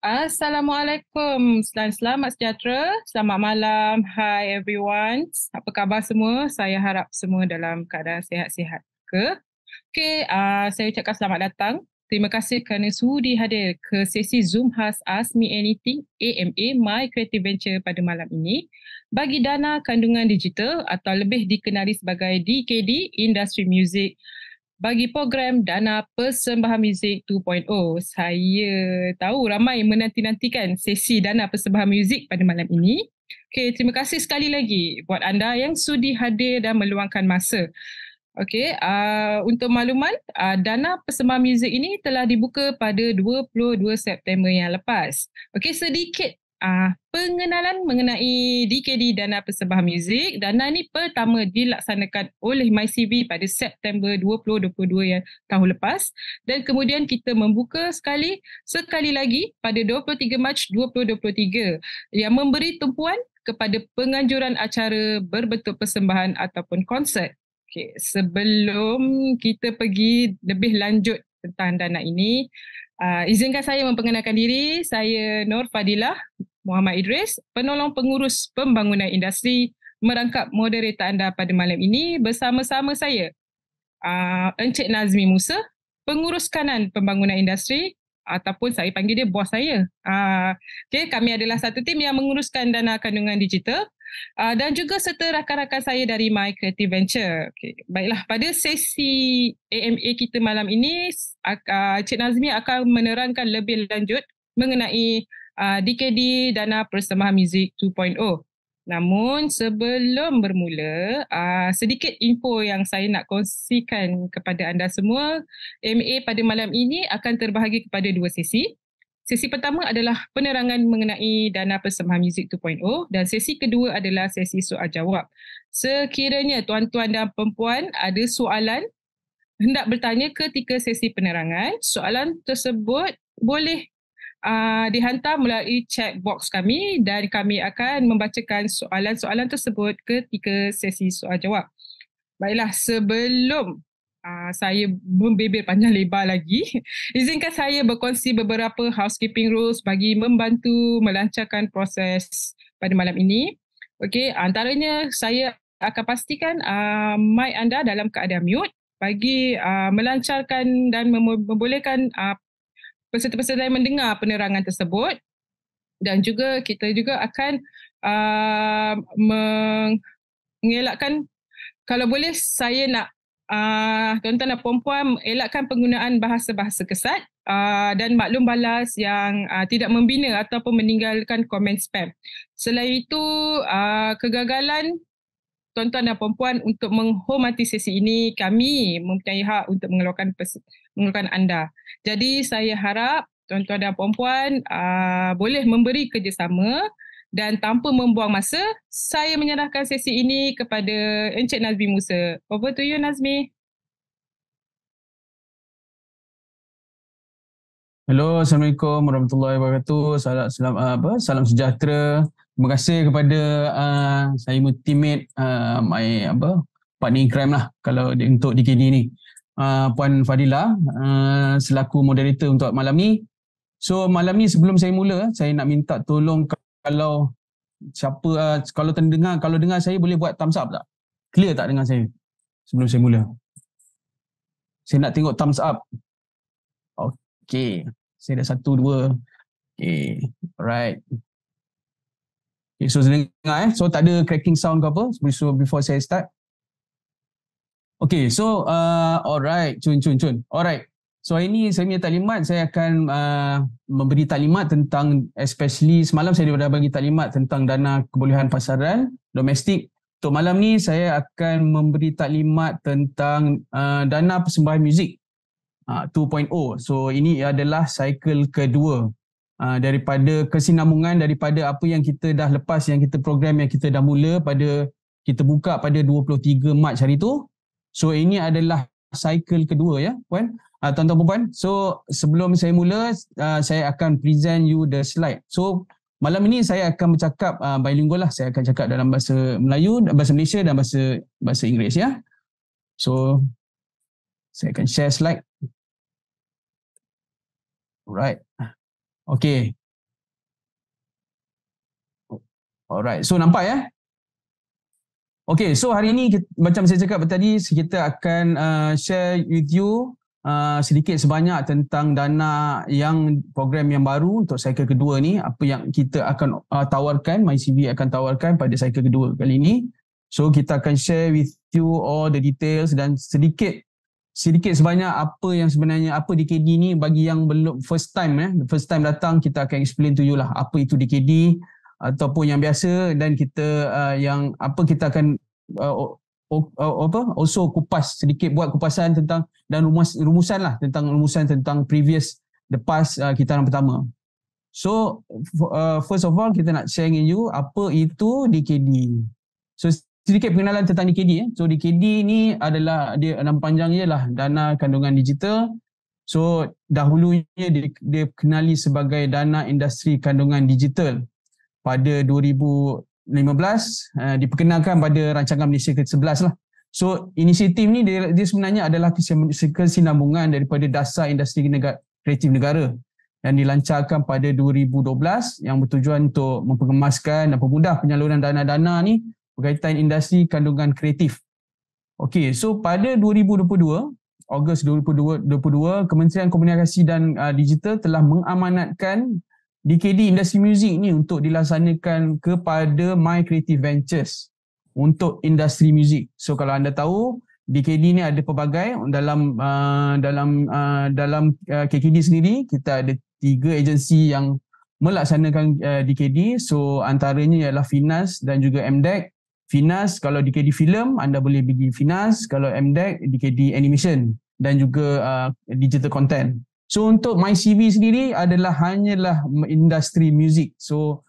Assalamualaikum dan selamat sejahtera. Selamat malam. Hi everyone. Apa khabar semua? Saya harap semua dalam keadaan sihat-sihat ke? Saya ucapkan selamat datang. Terima kasih kerana sudi hadir ke sesi Zoom khas Ask Me Anything AMA My Creative Venture pada malam ini bagi dana kandungan digital atau lebih dikenali sebagai DKD Industri Music bagi program Dana Persembahan Muzik 2.0. Saya tahu ramai menanti-nantikan sesi Dana Persembahan Muzik pada malam ini. Terima kasih sekali lagi buat anda yang sudi hadir dan meluangkan masa. Untuk makluman, Dana Persembahan Muzik ini telah dibuka pada 22 September yang lepas. Sedikit pengenalan mengenai DKD Dana Persembahan Muzik. Dana ini pertama dilaksanakan oleh MyCV pada September 2022 yang tahun lepas dan kemudian kita membuka sekali lagi pada 23 Mac 2023 yang memberi tumpuan kepada penganjuran acara berbentuk persembahan ataupun konsert. Sebelum kita pergi lebih lanjut tentang dana ini, izinkan saya memperkenalkan diri. Saya Nur Fadilah Muhammad Idris, penolong pengurus pembangunan industri, merangkap moderator anda pada malam ini bersama-sama saya, Encik Nazmi Musa, pengurus kanan pembangunan industri ataupun saya panggil dia bos saya. Kami adalah satu tim yang menguruskan dana kandungan digital dan juga serta rakan-rakan saya dari My Creative Venture. Baiklah, pada sesi AMA kita malam ini, Cik Nazmi akan menerangkan lebih lanjut mengenai DKD Dana Persembahan Muzik 2.0. Namun sebelum bermula, sedikit info yang saya nak kongsikan kepada anda semua. AMA pada malam ini akan terbahagi kepada dua sesi. Sesi pertama adalah penerangan mengenai Dana Persembahan Muzik 2.0 dan sesi kedua adalah sesi soal jawab. Sekiranya tuan-tuan dan perempuan ada soalan hendak bertanya ketika sesi penerangan, soalan tersebut boleh dihantar melalui chat box kami dan kami akan membacakan soalan-soalan tersebut ketika sesi soal jawab. Baiklah, sebelum saya membebel panjang lebar lagi, izinkan saya berkongsi beberapa housekeeping rules bagi membantu melancarkan proses pada malam ini. Antaranya saya akan pastikan mic anda dalam keadaan mute bagi melancarkan dan membolehkan peserta-peserta yang mendengar penerangan tersebut, dan juga kita juga akan mengelakkan, kalau boleh saya nak tuan-tuan dan perempuan elakkan penggunaan bahasa-bahasa kesat dan maklum balas yang tidak membina ataupun meninggalkan komen spam. Selain itu, kegagalan tuan-tuan dan perempuan untuk menghormati sesi ini, kami mempunyai hak untuk mengeluarkan anda. Jadi saya harap tuan-tuan dan perempuan boleh memberi kerjasama dan tanpa membuang masa, saya menyerahkan sesi ini kepada Encik Nazmi Musa. Over to you, Nazmi. Hello, Assalamualaikum warahmatullahi wabarakatuh. Salam sejahtera. Terima kasih kepada saya teammate my partner in crime lah kalau untuk DKD ni. Puan Fadilah selaku moderator untuk malam ni. So malam ni sebelum saya mula, saya nak minta tolong kalau siapa kalau dengar saya boleh buat thumbs up tak? Clear tak dengar saya sebelum saya mula? Saya nak tengok thumbs up. Okay. Saya dah 1, 2. Okay. Alright. Okay, so saya dengar So tak ada cracking sound ke apa before saya start. Okay, so alright. Cun. Alright. So hari ni saya punya taklimat, saya akan memberi taklimat tentang, especially semalam saya dah bagi taklimat tentang dana kebolehan pasaran domestik. Untuk malam ni saya akan memberi taklimat tentang dana persembahan muzik 2.0. So ini adalah cycle kedua daripada kesinambungan daripada apa yang kita dah lepas, yang kita program yang kita dah mula kita buka pada 23 Mac hari tu. So ini adalah cycle kedua ya puan, tuan-tuan puan. So sebelum saya mula, saya akan present you the slide. So malam ini saya akan bercakap bilingual lah. Saya akan cakap dalam bahasa Melayu, bahasa Malaysia dan bahasa Inggeris ya. So saya akan share slide. Alright. Okay. Alright, so nampak ya? Okay, so hari ini macam saya cakap tadi, kita akan share with you sedikit sebanyak tentang dana yang program yang baru untuk cycle kedua ni, apa yang kita akan tawarkan, MyCV akan tawarkan pada cycle kedua kali ini. So kita akan share with you all the details dan sedikit sebanyak apa yang sebenarnya, apa DKD ni bagi yang belum first time datang, kita akan explain to you lah apa itu DKD ataupun yang biasa, dan kita yang apa kita akan also kupas sedikit, buat kupasan tentang dan rumusan tentang previous the past kita yang pertama. So first of all kita nak share dengan you apa itu DKD. So sedikit pengenalan tentang DKD. So DKD ni adalah, dia nama panjangnya lah Dana Kandungan Digital. So dahulunya dia kenali sebagai Dana Industri Kandungan Digital. Pada 2015 diperkenalkan pada Rancangan Malaysia ke-11 lah. So inisiatif ni dia sebenarnya adalah kesinambungan daripada Dasar Industri Kreatif Negara yang dilancarkan pada 2012 yang bertujuan untuk mempergemaskan dan mempermudah penyaluran dana-dana ni berkaitan industri kandungan kreatif. Okey, so pada 2022, Ogos 2022, Kementerian Komunikasi dan Digital telah mengamanatkan DKD Industri Muzik ni untuk dilaksanakan kepada My Creative Ventures untuk industri muzik. So kalau anda tahu, DKD ni ada pelbagai dalam KKD sendiri, kita ada 3 agensi yang melaksanakan DKD. So antaranya ialah Finas dan juga MDEC. Finas kalau DKD Film, anda boleh pergi Finas. Kalau MDEC, DKD Animation dan juga digital content. So untuk MyCV sendiri hanyalah industri muzik. So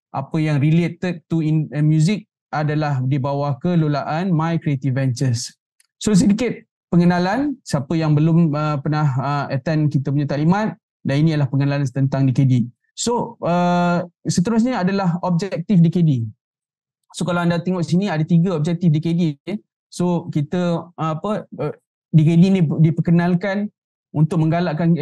apa yang related to music adalah di bawah kelolaan My Creative Ventures. So sedikit pengenalan siapa yang belum pernah attend kita punya taklimat, dan ini adalah pengenalan tentang DKD. So seterusnya adalah objektif DKD. So kalau anda tengok sini ada 3 objektif DKD. So kita DKD ni diperkenalkan untuk menggalakkan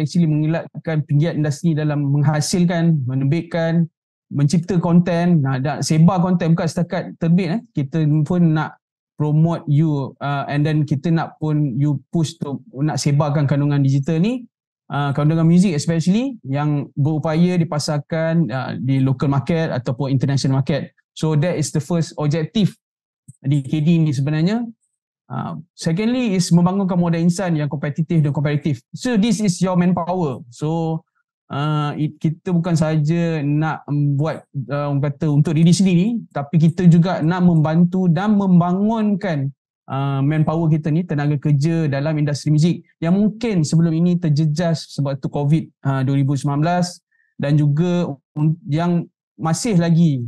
penggiat industri dalam menghasilkan, menerbitkan, mencipta konten, dan sebar konten, bukan setakat terbit. Kita pun nak promote you and then kita nak pun you push to nak sebarkan kandungan digital ni, kandungan music especially yang berupaya dipasarkan di local market ataupun international market. So that is the first objective DKD ni sebenarnya. Secondly is membangunkan modal insan yang kompetitif dan kompetitif. So this is your manpower. So kita bukan sahaja nak buat orang kata untuk diri sendiri, tapi kita juga nak membantu dan membangunkan manpower kita ni, tenaga kerja dalam industri muzik yang mungkin sebelum ini terjejas sebab tu COVID 2019, dan juga yang masih lagi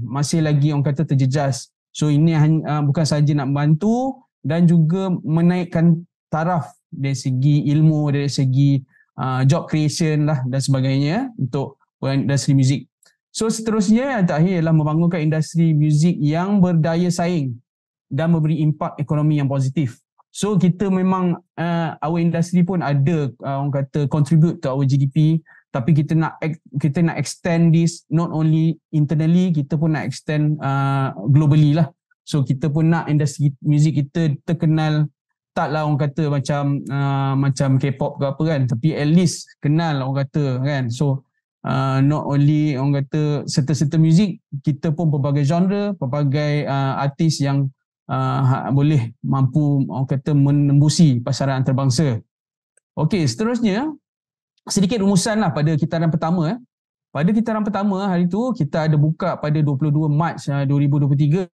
orang kata terjejas. So ini bukan sahaja nak membantu dan juga menaikkan taraf dari segi ilmu, dari segi job creation lah dan sebagainya untuk industri muzik. So seterusnya yang terakhir adalah membangunkan industri muzik yang berdaya saing dan memberi impak ekonomi yang positif. So kita memang our industry pun ada orang kata contribute to our GDP, tapi kita nak extend this not only internally, kita pun nak extend globally lah. So kita pun nak industri muzik kita terkenal, taklah orang kata macam K-pop ke apa kan, tapi at least kenal orang kata kan. So not only orang kata serta-serta muzik, kita pun pelbagai genre, pelbagai artis yang boleh mampu orang kata menembusi pasaran antarabangsa. Okey, seterusnya sedikit rumusan lah pada kitaran pertama. Pada kitaran pertama hari tu kita ada buka pada 22 Mac 2023.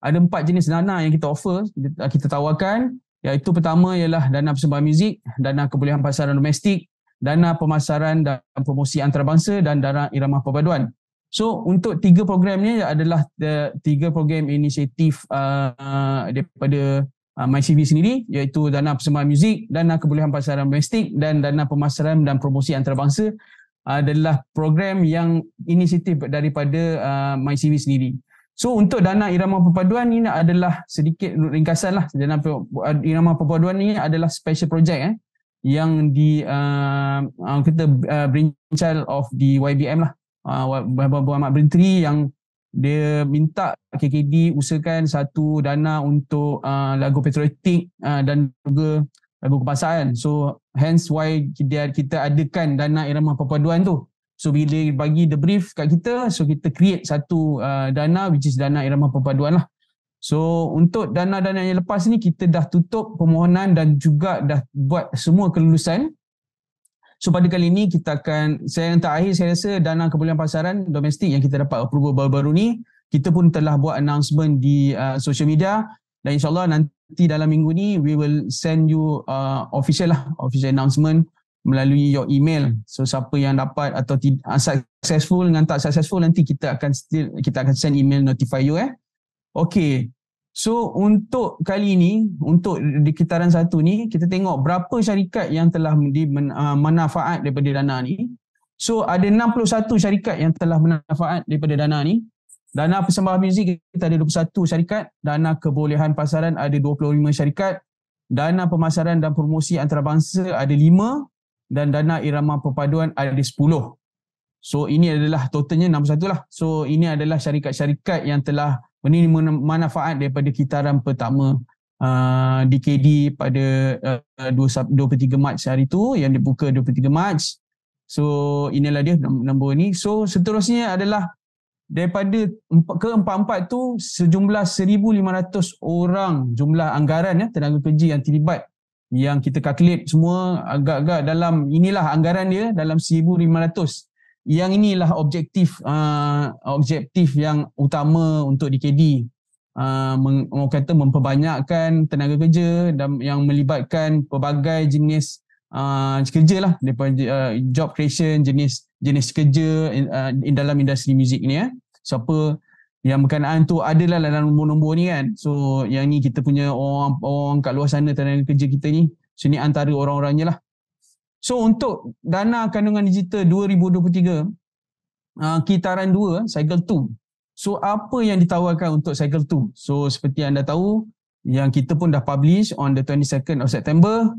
Ada 4 jenis dana yang kita offer, kita tawarkan, iaitu pertama ialah dana persembahan muzik, dana kebolehan pasaran domestik, dana pemasaran dan promosi antarabangsa, dan dana irama perpaduan. So untuk 3 program ni adalah 3 program inisiatif daripada MyCV sendiri, iaitu dana persembahan muzik, dana kebolehan pasaran domestik, dan dana pemasaran dan promosi antarabangsa adalah program yang inisiatif daripada MyCV sendiri. So untuk dana irama perpaduan ini adalah sedikit ringkasan lah. Dana irama perpaduan ini adalah special project yang kita brainchild of the YBM lah, Muhammad Bintri, yang dia minta KKD usahakan satu dana untuk lagu patriotik dan juga lagu kebangsaan. So hence why kita adakan dana irama perpaduan tu. So bila bagi the brief kat kita, so kita create satu dana which is dana irama perpaduan lah. So untuk dana-dana yang lepas ni kita dah tutup permohonan dan juga dah buat semua kelulusan. So pada kali ini kita akan, yang terakhir saya rasa dana kebolehan pasaran domestik yang kita dapat approval baru-baru ni, kita pun telah buat announcement di social media dan insyaAllah nanti dalam minggu ni we will send you official announcement melalui your email. So siapa yang dapat atau successful dengan tak successful nanti kita akan send email notify you. Okay. So untuk kali ini, untuk di kitaran satu ni, kita tengok berapa syarikat yang telah manfaat daripada dana ni. So ada 61 syarikat yang telah manfaat daripada dana ni. Dana persembahan muzik kita ada 21 syarikat. Dana kebolehan pasaran ada 25 syarikat. Dana pemasaran dan promosi antarabangsa ada 5. Dan dana irama perpaduan ada 10. So ini adalah totalnya 61 lah. So ini adalah syarikat-syarikat yang telah menerima manfaat daripada kitaran pertama DKD pada 23 Mac hari tu, yang dibuka 23 Mac. So inilah dia nombor ni. So seterusnya adalah daripada keempat-empat tu sejumlah 1,500 orang jumlah anggaran tenaga kerja yang terlibat, yang kita calculate semua agak-agak dalam, inilah anggaran dia dalam 1,500. Yang inilah objektif yang utama untuk DKD. Orang kata memperbanyakkan tenaga kerja dan yang melibatkan pelbagai jenis kerja lah, daripada job creation, jenis kerja dalam industri muzik ni. Siapa yang berkenaan tu adalah dalam nombor-nombor ni kan. So yang ni kita punya orang kat luar sana tenaga kerja kita ni. So ni antara orang-orangnya lah. So untuk dana kandungan digital 2023 kitaran 2 cycle 2. So apa yang ditawarkan untuk cycle 2? So seperti anda tahu, yang kita pun dah publish on the 22nd of September.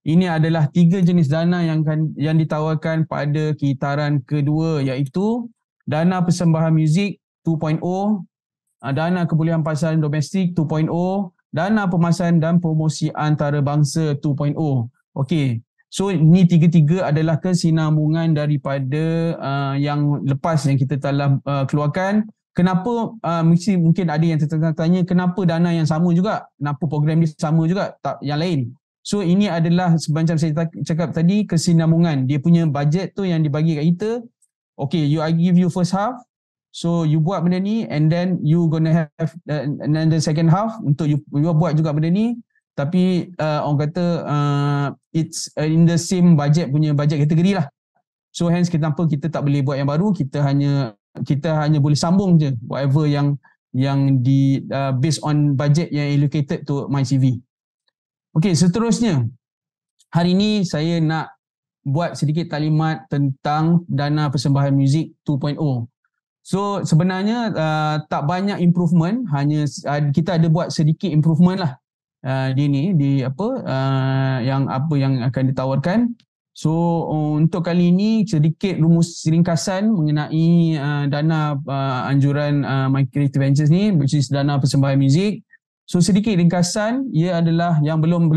Ini adalah 3 jenis dana yang ditawarkan pada kitaran kedua, iaitu dana persembahan muzik 2.0, dana kebolehan pasaran domestik 2.0, dana pemasaran dan promosi antarabangsa 2.0. Okey. So ni tiga-tiga adalah kesinambungan daripada yang lepas yang kita telah keluarkan. Kenapa mungkin ada yang tertanya kenapa dana yang sama juga, kenapa program dia sama juga, tak yang lain. So ini adalah macam saya cakap tadi, kesinambungan. Dia punya bajet tu yang dibagi kat kita. Okay, I give you first half. So you buat benda ni and then you gonna have another second half untuk you buat juga benda ni. Tapi orang kata it's in the same budget kategori lah. So hence kenapa kita tak boleh buat yang baru, kita hanya boleh sambung je whatever yang di based on budget yang allocated to MyCV. Okay, seterusnya hari ni saya nak buat sedikit taklimat tentang dana persembahan muzik 2.0. So sebenarnya tak banyak improvement, hanya kita ada buat sedikit improvement lah. Yang akan ditawarkan. So untuk kali ini sedikit rumus ringkasan mengenai dana anjuran My Creative Ventures ni, which is dana persembahan muzik. So sedikit ringkasan, ia adalah yang belum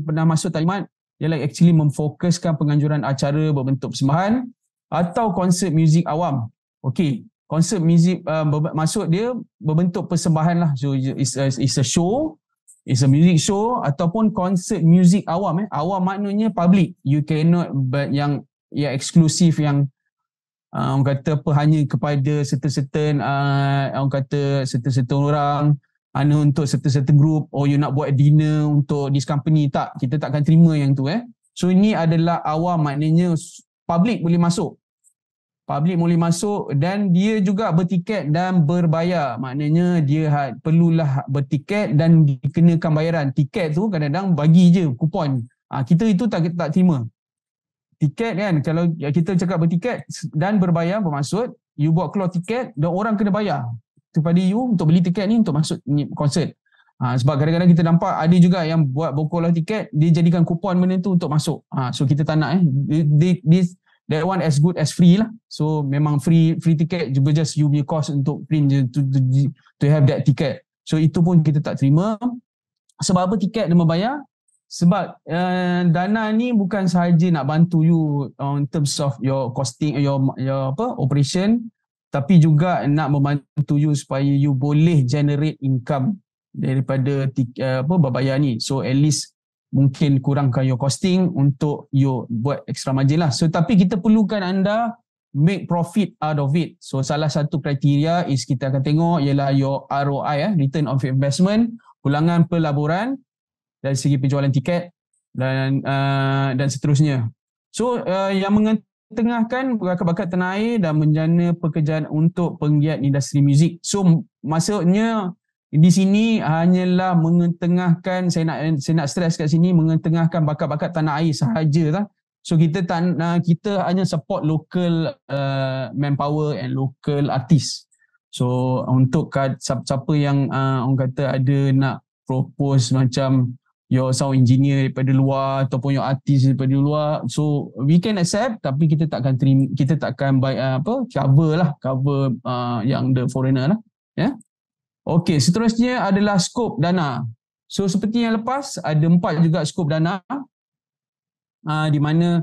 pernah masuk taklimat, ialah actually memfokuskan penganjuran acara berbentuk persembahan atau konsert muzik awam. Okey, konsert muzik maksud dia berbentuk persembahan lah. So it's a show. It's a music show ataupun konsert muzik awam. Awam maknanya public. You cannot yang eksklusif, yang orang kata hanya kepada certain orang, hanya untuk certain group, or you nak buat dinner untuk this company. Tak, kita takkan terima yang tu. So ini adalah awam, maknanya public boleh masuk. Public boleh masuk dan dia juga bertiket dan berbayar. Maknanya dia perlulah bertiket dan dikenakan bayaran. Tiket tu kadang-kadang bagi je kupon. Kita itu tak terima. Tiket kan, kalau kita cakap bertiket dan berbayar, bermaksud you buat keluar tiket dan orang kena bayar kepada you untuk beli tiket ni untuk masuk konsert. Sebab kadang-kadang kita nampak ada juga yang buat keluar tiket, dia jadikan kupon benda tu untuk masuk. So kita tak nak. that one as good as free lah. So memang free ticket, just you punya cost untuk print je to have that ticket. So itu pun kita tak terima. Sebab apa tiket dia membayar? Sebab Dana ni bukan sahaja nak bantu you in terms of your costing, your operation, tapi juga nak membantu you supaya you boleh generate income daripada berbayar ni. So at least mungkin kurangkan your costing untuk you buat extra margin lah. So tapi kita perlukan anda make profit out of it. So salah satu kriteria is kita akan tengok ialah your ROI, return of investment, pulangan pelaburan dari segi penjualan tiket dan seterusnya. So yang mengetengahkan bakat-bakat tanah air dan menjana pekerjaan untuk penggiat industri muzik. So maksudnya di sini hanyalah mengetengahkan, saya nak stress kat sini, mengetengahkan bakat-bakat tanah air sahaja lah. So kita hanya support local manpower and local artist. So untuk siapa yang orang kata ada nak propose macam your sound engineer daripada luar ataupun your artist daripada luar, so we can accept, tapi kita takkan cover yang the foreigner lah, ya. Okey, seterusnya adalah skop dana. So seperti yang lepas, ada 4 juga skop dana di mana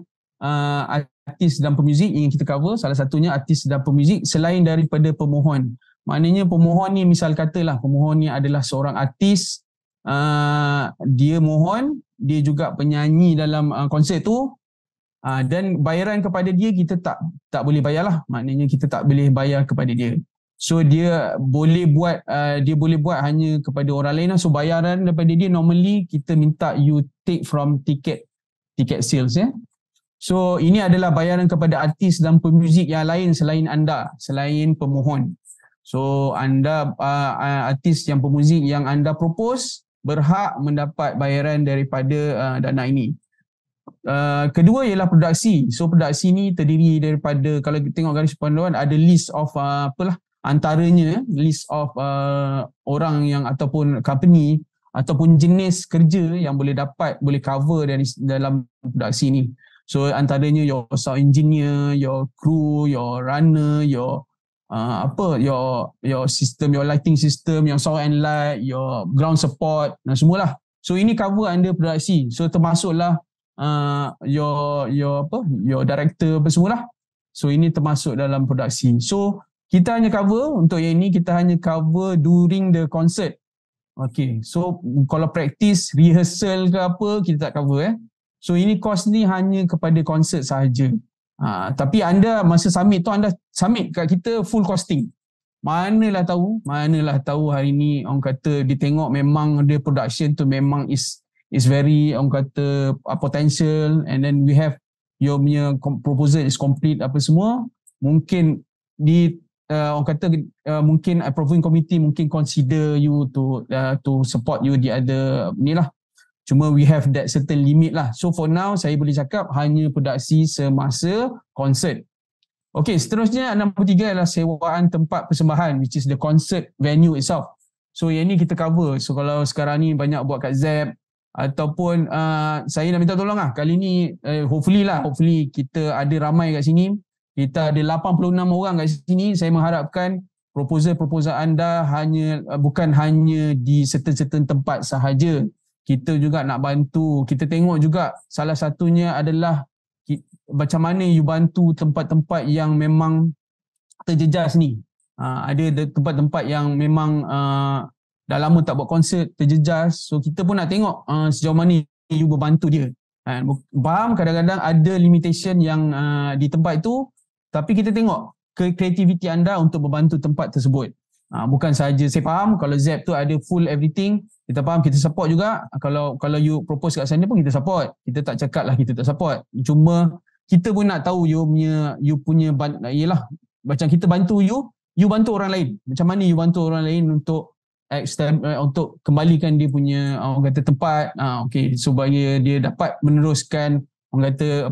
artis dan pemuzik ingin kita cover. Salah satunya artis dan pemuzik selain daripada pemohon. Maknanya pemohon ni, misal katalah pemohon ni adalah seorang artis, dia mohon, dia juga penyanyi dalam konsert tu, dan bayaran kepada dia kita tak boleh bayar lah. Maknanya kita tak boleh bayar kepada dia. So dia boleh buat hanya kepada orang lain lah. So bayaran daripada dia normally kita minta you take from ticket sales, ya. So ini adalah bayaran kepada artis dan pemuzik yang lain selain anda, selain pemohon. So anda artis yang pemuzik yang anda propose berhak mendapat bayaran daripada dana ini. Kedua ialah produksi. So produksi ni terdiri daripada, kalau kita tengok garis panduan, ada list of antaranya list of orang yang ataupun company ataupun jenis kerja yang boleh cover dari dalam produksi ni. So antaranya your sound engineer, your crew, your runner, your system, your lighting system, your sound and light, your ground support dan semualah. So ini cover under produksi. So termasuklah your director apa semualah. So ini termasuk dalam produksi. So kita hanya cover untuk yang ini, kita hanya cover during the concert. Okay, so kalau practice, rehearsal ke apa, kita tak cover. So ini cost ni hanya kepada concert sahaja. Tapi anda masa submit tu, anda submit kat kita full costing. Manalah tahu hari ni orang kata dia tengok memang dia production tu memang is very orang kata potential, and then we have your punya proposal is complete apa semua. Mungkin orang kata mungkin approving committee mungkin consider you to support you di other ni lah. Cuma we have that certain limit lah. So for now saya boleh cakap hanya produksi semasa konsert. Okay, seterusnya nombor 3 adalah sewaan tempat persembahan, which is the concert venue itself. So yang ni kita cover. So kalau sekarang ni banyak buat kat Zep ataupun saya nak minta tolong lah. Kali ni hopefully kita ada ramai kat sini. Kita ada 86 orang kat sini. Saya mengharapkan proposal anda bukan hanya di certain tempat sahaja. Kita juga nak bantu. Kita tengok juga salah satunya adalah macam mana you bantu tempat-tempat yang memang terjejas ni. Ada tempat-tempat yang memang dah lama tak buat konsert, terjejas. So kita pun nak tengok sejauh mana you berbantu dia. Faham kadang-kadang ada limitation yang di tempat itu, tapi kita tengok kreativiti anda untuk membantu tempat tersebut. Bukan sahaja saya faham kalau Zep tu ada full everything, kita faham, kita support juga. Kalau you propose kat sana pun kita support. Kita tak cakap lah kita tak support. Cuma kita pun nak tahu you punya ialah macam kita bantu you bantu orang lain. Macam mana you bantu orang lain untuk untuk kembalikan dia punya orang kata tempat, supaya dia dapat meneruskan orang kata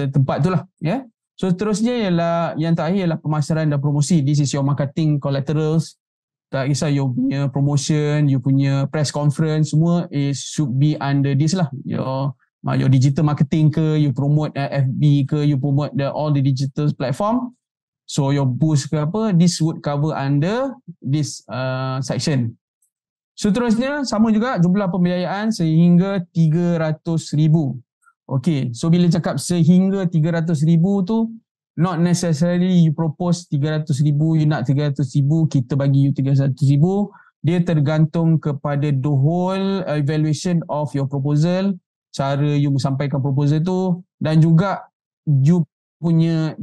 tempat tu lah, ya. So seterusnya ialah yang terakhir ialah pemasaran dan promosi. This is your marketing collaterals. Tak kisah you punya promotion, you punya press conference, semua should be under this lah. Your digital marketing ke, you promote FB ke, you promote all the digital platform. So your boost ke apa, this would cover under this section. Seterusnya sama juga jumlah pembiayaan sehingga 300,000. Okay, so bila cakap sehingga 300,000 tu, not necessarily you propose 300,000, you nak 300,000, kita bagi you 300,000. Dia tergantung kepada the whole evaluation of your proposal, cara you sampaikan proposal tu, dan juga you punya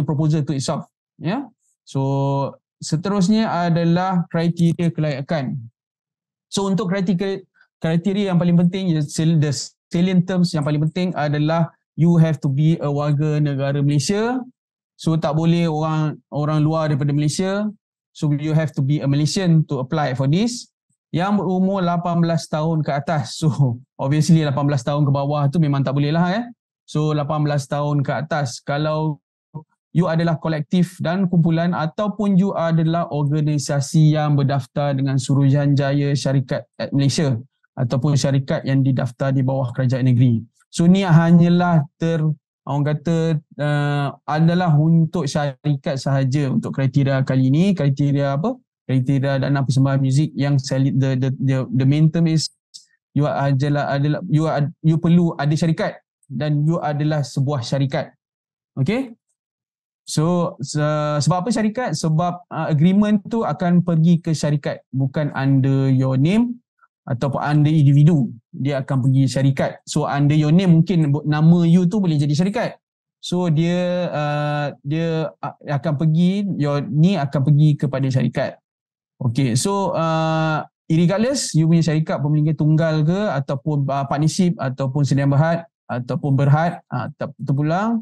proposal tu itself. Yeah? So seterusnya adalah kriteria kelayakan. So untuk kriteria yang paling penting, the salient terms yang paling penting adalah you have to be a warga negara Malaysia. So tak boleh orang luar daripada Malaysia. So you have to be a Malaysian to apply for this. Yang berumur 18 tahun ke atas. So obviously 18 tahun ke bawah tu memang tak boleh lah. So 18 tahun ke atas. Kalau you adalah kolektif dan kumpulan ataupun you adalah organisasi yang berdaftar dengan Suruhanjaya Syarikat Malaysia ataupun syarikat yang didaftar di bawah kerajaan negeri. So ni hanyalah orang kata adalah untuk syarikat sahaja untuk kriteria kali ini. Kriteria apa? Kriteria dana persembahan muzik yang the main term is you perlu ada syarikat dan you adalah sebuah syarikat. Okay? So sebab apa syarikat? Sebab agreement tu akan pergi ke syarikat, bukan under your name ataupun under individu. Dia akan pergi syarikat. So under your name mungkin nama you tu boleh jadi syarikat. So dia akan pergi, ni akan pergi kepada syarikat. Okay, so regardless you punya syarikat pemilikan tunggal ke ataupun partnership ataupun sediaan berhad ataupun berhad terpulang,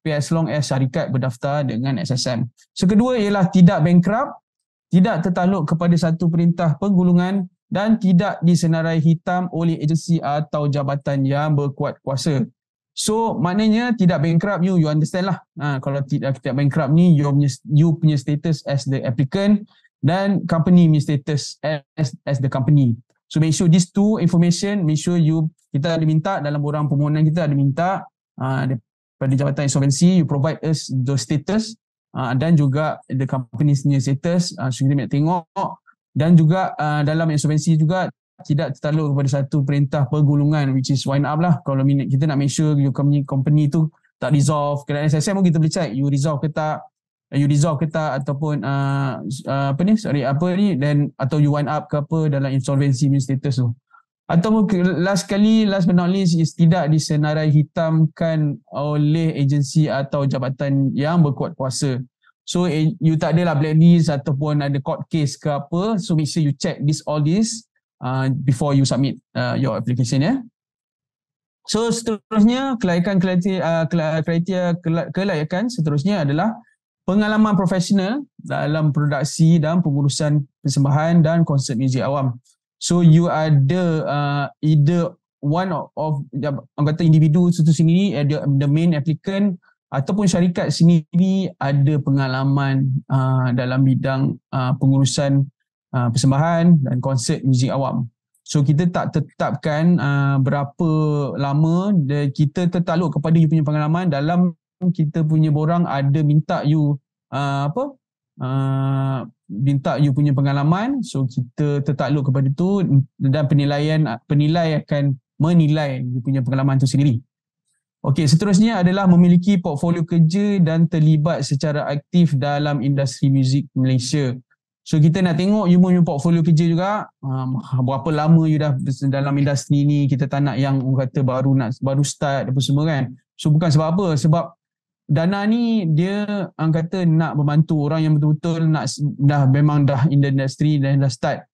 as long as syarikat berdaftar dengan SSM. So kedua ialah tidak bankrupt, tidak tertakluk kepada satu perintah penggulungan dan tidak disenarai hitam oleh agensi atau jabatan yang berkuat kuasa. So maknanya tidak bankrupt, you understand lah. Kalau tidak bankrupt ni you punya status as the applicant dan company punya status as the company. So make sure these two information, make sure kita ada minta dalam borang permohonan, kita ada minta daripada jabatan insolvency, you provide us those status dan juga the company punya status. So kita nak tengok. Dan juga dalam insolvensi juga tidak tertakluk kepada satu perintah pergulungan, which is wind up lah. Kalau kita nak make sure your company tu tak resolve. Kalau SSM pun kita boleh check you resolve ke tak ataupun atau you wind up ke apa dalam insolvensi punya status tu. Atau last but not least is tidak disenarai hitamkan oleh agensi atau jabatan yang berkuat kuasa. So you tak adalah blacklist ataupun ada court case ke apa. So make sure you check all this before you submit your application ya. So seterusnya kriteria kelayakan seterusnya adalah pengalaman profesional dalam produksi dan pengurusan persembahan dan konsert muzik awam. So you ada either one of orang kata individu itu sendiri, the main applicant ataupun syarikat sendiri ada pengalaman dalam bidang pengurusan persembahan dan konsert muzik awam. So kita tak tetapkan berapa lama, kita tertakluk kepada you punya pengalaman. Dalam kita punya borang ada minta you minta you punya pengalaman. So kita tertakluk kepada tu dan penilai akan menilai you punya pengalaman tu sendiri. Okey, seterusnya adalah memiliki portfolio kerja dan terlibat secara aktif dalam industri muzik Malaysia. So kita nak tengok you punya portfolio kerja juga, berapa lama you dah dalam industri ni. Kita tak nak yang orang kata baru start apa semua kan. So bukan sebab apa, sebab Dana ni dia orang kata nak membantu orang yang betul-betul memang dah in the industry dan dah start.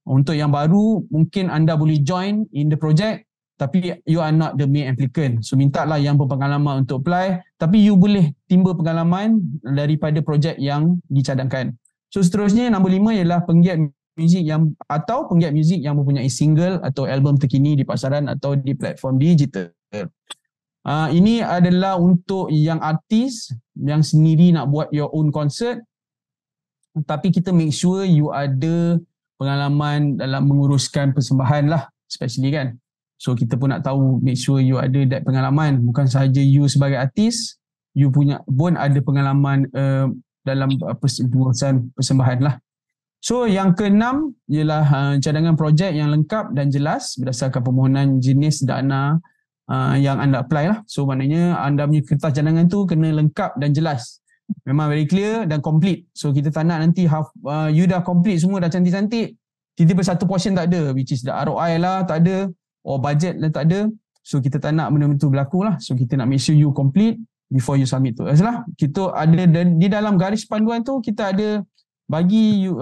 Untuk yang baru mungkin anda boleh join in the project, tapi you are not the main applicant. So mintalah yang berpengalaman untuk apply, tapi you boleh timba pengalaman daripada projek yang dicadangkan. So seterusnya nombor 5 ialah penggiat muzik yang mempunyai single atau album terkini di pasaran atau di platform digital. Ini adalah untuk yang artis yang sendiri nak buat your own concert, tapi kita make sure you ada pengalaman dalam menguruskan persembahan lah, especially kan. So kita pun nak tahu, make sure you ada that pengalaman. Bukan sahaja you sebagai artis, you punya pun ada pengalaman dalam persembahan lah. So yang keenam ialah cadangan projek yang lengkap dan jelas berdasarkan permohonan jenis dana yang anda apply lah. So maknanya anda punya kertas cadangan tu kena lengkap dan jelas. Memang very clear dan complete. So kita tak nak nanti you dah complete semua, dah cantik-cantik, tiba-tiba satu portion tak ada, which is the ROI lah tak ada, or budget lah tak ada. So kita tak nak benda-benda tu berlaku lah. So kita nak make sure you complete before you submit to us lah. Kita ada di dalam garis panduan tu, kita ada bagi you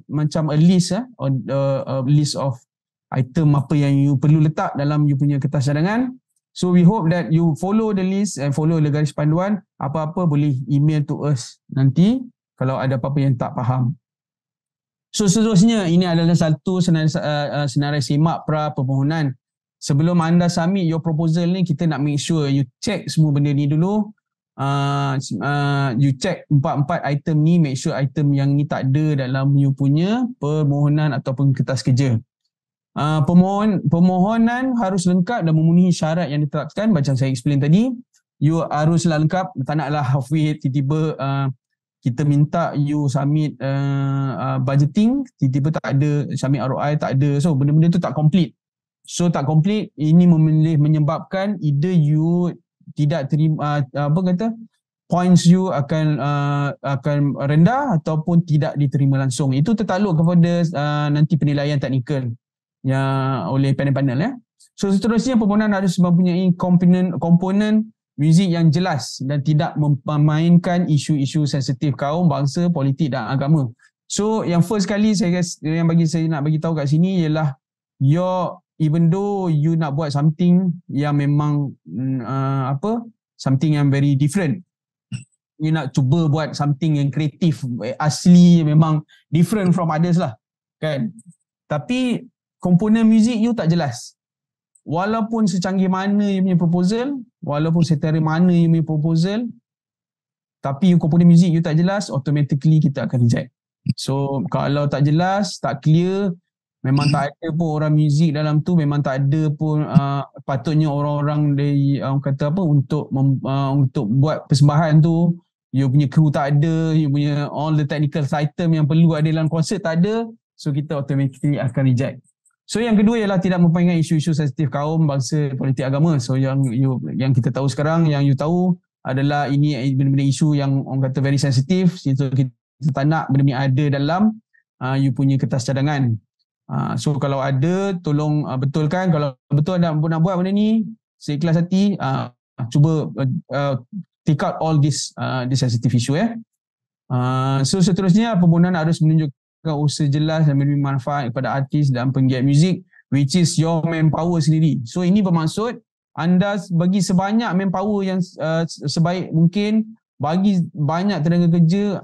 macam a list a list of item apa yang you perlu letak dalam you punya kertas cadangan. So we hope that you follow the list and follow the garis panduan. Apa-apa boleh email to us nanti kalau ada apa-apa yang tak faham. So seterusnya, ini adalah satu senarai semak pra permohonan. Sebelum anda submit your proposal ni, kita nak make sure you check semua benda ni dulu. You check 4 item ni, make sure item yang ni tak ada dalam you punya permohonan ataupun kertas kerja. Permohonan harus lengkap dan memenuhi syarat yang ditetapkan. Macam saya explain tadi, you haruslah lengkap. Tak naklah halfway tiba-tiba kita minta you submit budgeting, tiba-tiba tak ada, submit ROI tak ada. So benda-benda tu tak complete. So tak complete, ini menyebabkan either you tidak terima points you akan rendah ataupun tidak diterima langsung. Itu tertakluk kepada nanti penilaian teknikal yang oleh panel-panel ya. So seterusnya, permohonan harus mempunyai komponen muzik yang jelas dan tidak memainkan isu-isu sensitif kaum, bangsa, politik dan agama. So yang first kali saya nak bagi tahu kat sini ialah even though you nak buat something yang memang something yang very different, you nak cuba buat something yang kreatif, asli, memang different from others lah kan, tapi komponen muzik you tak jelas. Walaupun secanggih mana you punya proposal, walaupun setara mana you punya proposal, tapi komponen muzik you tak jelas, automatically kita akan reject. So kalau tak jelas, tak clear, memang tak ada pun orang muzik dalam tu, memang tak ada pun patutnya orang-orang dari untuk buat persembahan tu, you punya crew tak ada, you punya all the technical item yang perlu ada dalam konsert tak ada, so kita automatically akan reject. So yang kedua ialah tidak mempunyai isu-isu sensitif kaum, bangsa, politik, agama. So yang kita tahu sekarang, yang you tahu adalah ini benda-benda isu yang orang kata very sensitif. So kita tak nak benda ni ada dalam you punya kertas cadangan. So kalau ada, tolong betulkan. Kalau betul nak buat benda ni, seikhlas hati, cuba take out all this sensitive issue So seterusnya, permohonan harus menunjukkan usaha jelas dan memberi manfaat kepada artis dan penggiat muzik, which is your manpower sendiri. So ini bermaksud anda bagi sebanyak manpower yang sebaik mungkin, bagi banyak tenaga kerja.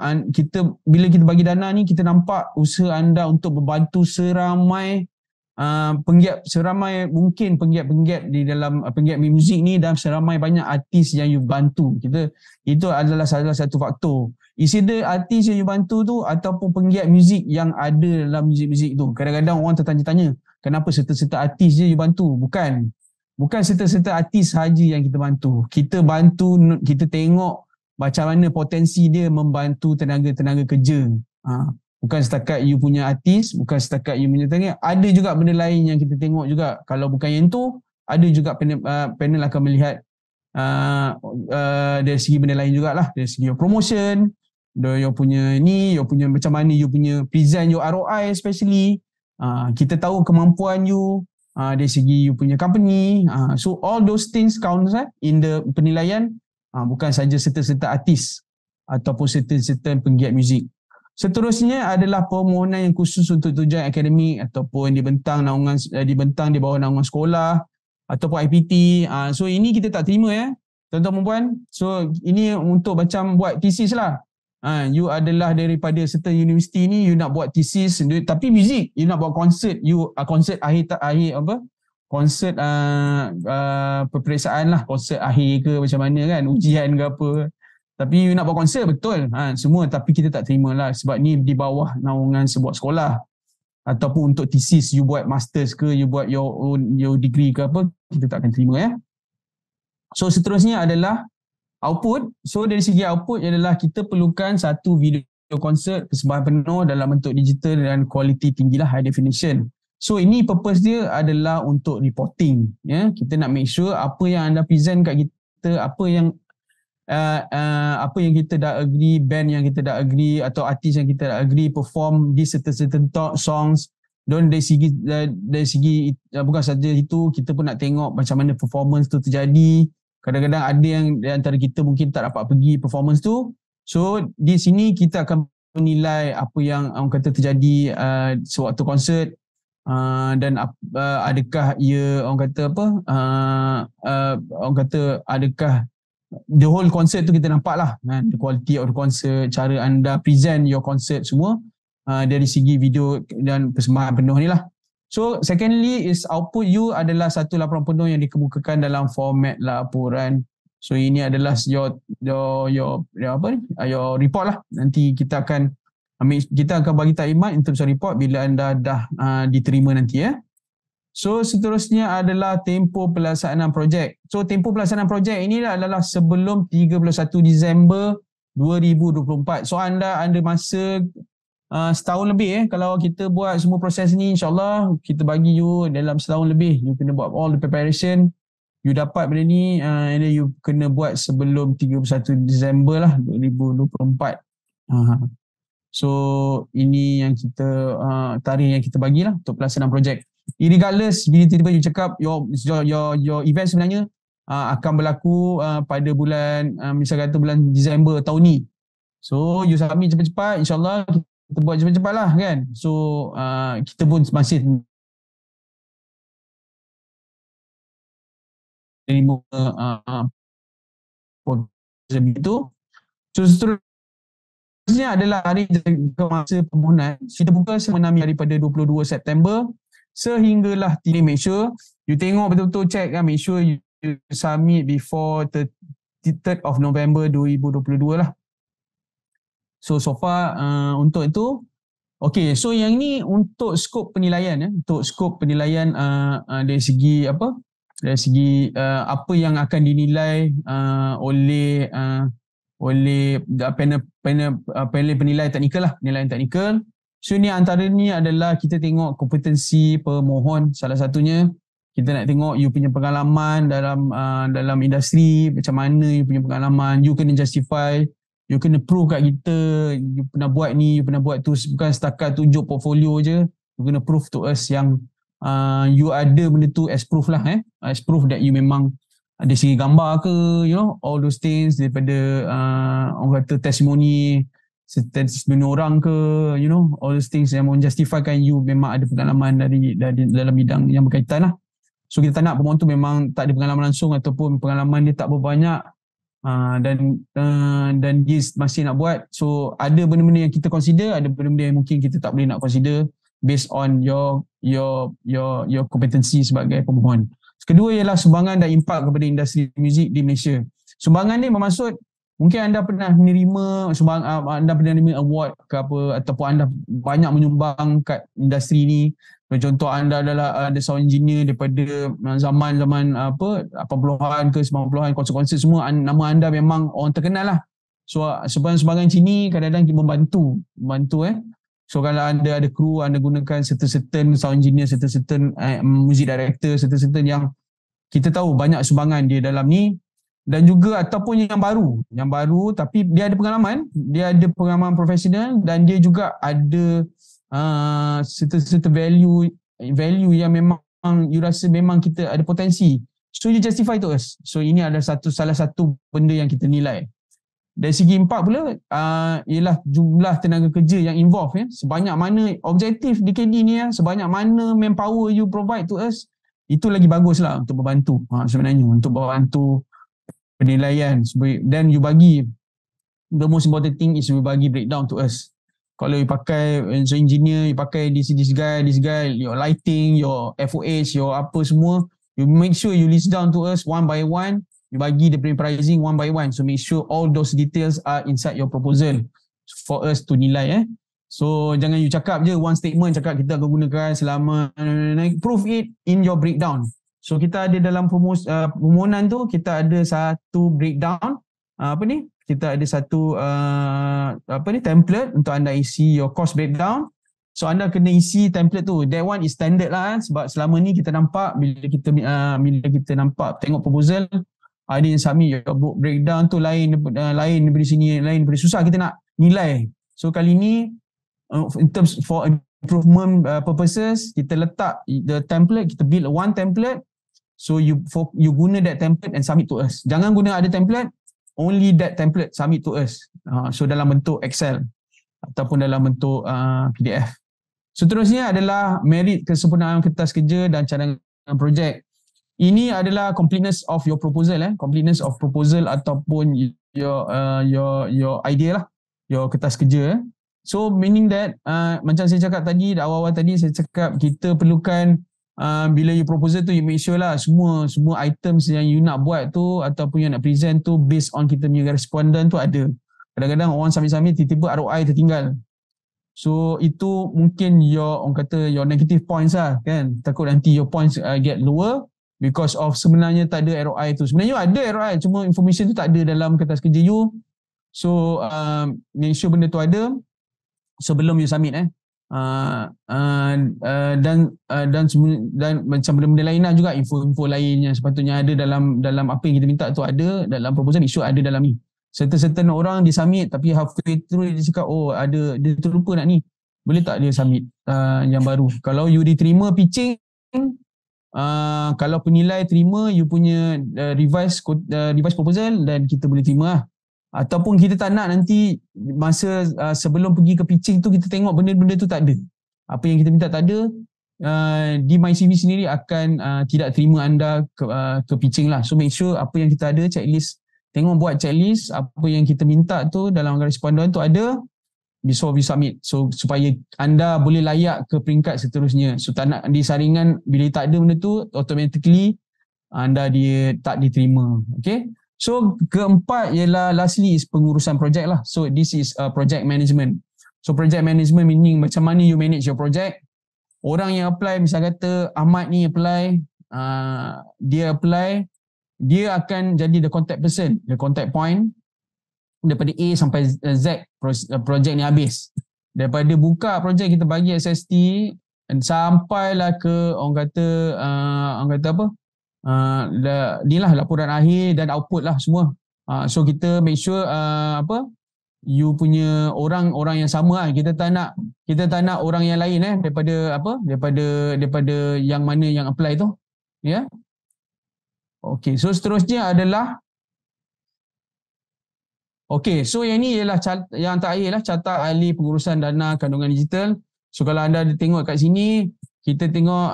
Bila kita bagi dana ni, kita nampak usaha anda untuk membantu seramai penggiat di dalam penggiat muzik ni, dan seramai banyak artis yang you bantu. Itu adalah salah satu faktor. Either artis yang you bantu tu ataupun penggiat muzik yang ada dalam muzik-muzik tu. Kadang-kadang orang tertanya-tanya, kenapa serta-serta artis je you bantu? Bukan serta-serta artis sahaja yang kita bantu. Kita bantu, kita tengok macam mana potensi dia membantu tenaga-tenaga kerja. Bukan setakat you punya artis, bukan setakat you punya tenaga. Ada juga benda lain yang kita tengok juga. Kalau bukan yang tu, ada juga panel akan melihat dari segi benda lain jugalah. Dari segi promotion, you punya macam mana you punya present your ROI especially. Kita tahu kemampuan you dari segi you punya company. So all those things counts in the penilaian. Bukan saja serta-serta artis ataupun serta-serta penggiat muzik. Seterusnya adalah permohonan yang khusus untuk tujuan akademik ataupun dibentang di bawah naungan sekolah ataupun IPT. So ini kita tak terima tuan-tuan dan puan. So ini untuk macam buat thesis lah. You adalah daripada certain universiti ni, you nak buat thesis tapi muzik, you nak buat konsert, konsert akhir konsert peperiksaan lah, konsert akhir ke macam mana kan, ujian ke apa, tapi you nak buat konsert betul semua, tapi kita tak terima lah sebab ni di bawah naungan sebuah sekolah. ataupun untuk thesis you buat masters ke, you buat your own your degree ke apa, kita tak akan terima ya. So seterusnya adalah output. So dari segi output adalah kita perlukan satu video konsert persembahan penuh dalam bentuk digital dan kualiti tinggi lah, high definition. So ini purpose dia adalah untuk reporting ya. Kita nak make sure apa yang anda present kat kita, apa yang kita dah agree, band yang kita dah agree atau artis yang kita dah agree perform di certain songs. Dan dari segi bukan saja itu, kita pun nak tengok macam mana performance tu terjadi. Kadang-kadang ada yang di antara kita mungkin tak dapat pergi performance tu. So di sini kita akan menilai apa yang orang kata terjadi sewaktu konsert, dan adakah ia orang kata apa, orang kata adakah the whole concert tu kita nampak lah kan, the quality of the concert, cara anda present your concert semua dari segi video dan persembahan penuh ni lah. So secondly is output you adalah satu laporan penuh yang dikemukakan dalam format laporan. So ini adalah your report lah. Nanti kita akan bagi taklimat in terms of report bila anda dah diterima nanti ya. So seterusnya adalah tempoh pelaksanaan projek. So tempoh pelaksanaan projek ini adalah sebelum 31 Disember 2024. So anda ada masa setahun lebih kalau kita buat semua proses ni, insyaAllah kita bagi you dalam setahun lebih. You kena buat all the preparation, you dapat benda ni, and then you kena buat sebelum 31 Disember lah 2024. So ini yang kita tarikh yang kita bagilah untuk pelaksanaan projek. Regardless bila tiba-tiba you cakap your event sebenarnya akan berlaku pada bulan misal kata bulan Disember tahun ni. So you submit cepat-cepat, insyaAllah kita buat cepat-cepat lah kan. So kita pun masih terima itu. So seterusnya adalah hari masa permohonan. Kita buka semenami daripada 22 September sehinggalah tadi. Make sure you tengok betul-betul, check kan, make sure you submit before 3rd of November 2022 lah. So far untuk itu okay. So yang ni untuk skop penilaian untuk skop penilaian dari segi apa, dari segi apa yang akan dinilai oleh panel penilai teknikal lah, penilaian teknikal. So ni antara ni adalah kita tengok kompetensi pemohon. Salah satunya kita nak tengok you punya pengalaman dalam industri, macam mana you punya pengalaman, you kena justify, you kena prove kat kita you pernah buat ni, you pernah buat tu, bukan setakat tunjuk portfolio je. You kena prove to us yang you ada benda tu as proof lah as proof that you memang ada segi gambar ke, you know, all those things daripada orang kata testimoni orang ke, you know, all those things yang menjustifikan you memang ada pengalaman dari dalam bidang yang berkaitan lah. So kita tak nak pemohon tu memang tak ada pengalaman langsung ataupun pengalaman dia tak berbanyak dan dia masih nak buat. So ada benda-benda yang kita consider, ada benda-benda yang mungkin kita tak boleh nak consider based on your kompetensi sebagai pemohon. Kedua ialah sumbangan dan impak kepada industri muzik di Malaysia. Sumbangan ni bermaksud mungkin anda pernah menerima anda pernah menerima award ke apa, ataupun anda banyak menyumbang kat industri ni. Contoh anda adalah ada sound engineer daripada zaman apa 80-an ke 90-an, konsert-konsert semua, nama anda memang orang terkenal lah. So sumbangan sini kadang-kadang membantu. So kalau anda ada kru, anda gunakan certain sound engineer, certain music director, certain yang kita tahu banyak sumbangan dia dalam ni. Dan juga ataupun yang baru tapi dia ada pengalaman profesional, dan dia juga ada certain value yang memang you rasa memang kita ada potensi. So you justify to us. So ini adalah salah satu benda yang kita nilai. Dari segi impak pula ialah jumlah tenaga kerja yang involved sebanyak mana objektif DKD ni sebanyak mana manpower you provide to us, itu lagi baguslah untuk membantu sebenarnya untuk membantu penilaian. Dan you bagi, the most important thing is you bagi breakdown to us. Kalau you pakai engineer, you pakai this guy, your lighting, your FOH, your apa semua, you make sure you list down to us one by one. You bagi the pricing one by one. So make sure all those details are inside your proposal for us to nilai. So jangan you cakap je one statement, cakap kita akan gunakan selama, prove it in your breakdown. So kita ada dalam permohonan tu, kita ada satu breakdown, kita ada satu template untuk anda isi your cost breakdown. So anda kena isi template tu. That one is standard lah, sebab selama ni kita nampak bila kita nampak tengok proposal, ada yang submit your book breakdown tu lain daripada sini, lain daripada, susah kita nak nilai. So kali ni in terms for improvement purposes, kita letak the template, kita build one template. So you guna that template and submit to us. Jangan guna ada template, only that template submit to us. So dalam bentuk Excel ataupun dalam bentuk PDF. Seterusnya adalah merit kesempurnaan kertas kerja dan cadangan projek. Ini adalah completeness of your proposal, completeness of proposal ataupun your idea lah, your kertas kerja. So meaning that macam saya cakap tadi, awal-awal tadi saya cakap kita perlukan bila you proposal tu, you make sure lah semua items yang you nak buat tu ataupun yang nak present tu based on kita punya responden tu ada. Kadang-kadang orang sambil-sambil tiba-tiba ROI tertinggal. So itu mungkin your negative points lah kan. Takut nanti your points get lower because of sebenarnya tak ada ROI tu. Sebenarnya you ada ROI, cuma information tu tak ada dalam kertas kerja you. So make sure benda tu ada sebelum you submit dan macam benda-benda lain lah juga, info-info lain yang sepatutnya ada dalam apa yang kita minta tu ada dalam proposal, make sure ada dalam ni. Certain orang dia submit tapi halfway through dia cakap dia terlupa nak ni, boleh tak dia submit yang baru. Kalau you diterima pitching, kalau penilai terima you punya revise proposal, dan kita boleh terima lah. Ataupun kita tak nak nanti masa sebelum pergi ke pitching tu kita tengok benda-benda tu tak ada, apa yang kita minta tak ada, di MyCV sendiri akan tidak terima anda ke pitching lah. So make sure apa yang kita ada, checklist, tengok buat checklist apa yang kita minta tu dalam responden tu ada before we submit, so supaya anda boleh layak ke peringkat seterusnya. So tak nak di saringan bila tak ada benda tu, automatically anda tak diterima. Okay. So keempat ialah lastly is pengurusan projek lah. So this is project management. So project management meaning macam mana you manage your project. Orang yang apply, misal kata Ahmad ni apply, dia akan jadi the contact person, the contact point daripada A sampai Z projek ni habis. Daripada buka projek kita bagi SST sampailah ke orang kata apa? Inilah laporan akhir dan output lah semua. So kita make sure you punya orang yang sama lah. Kita tak nak orang yang lain daripada yang mana yang apply tu. Ya. Yeah? Okay, so seterusnya adalah so yang ni ialah yang terakhir lah, carta ahli pengurusan dana kandungan digital. So kalau anda tengok kat sini, kita tengok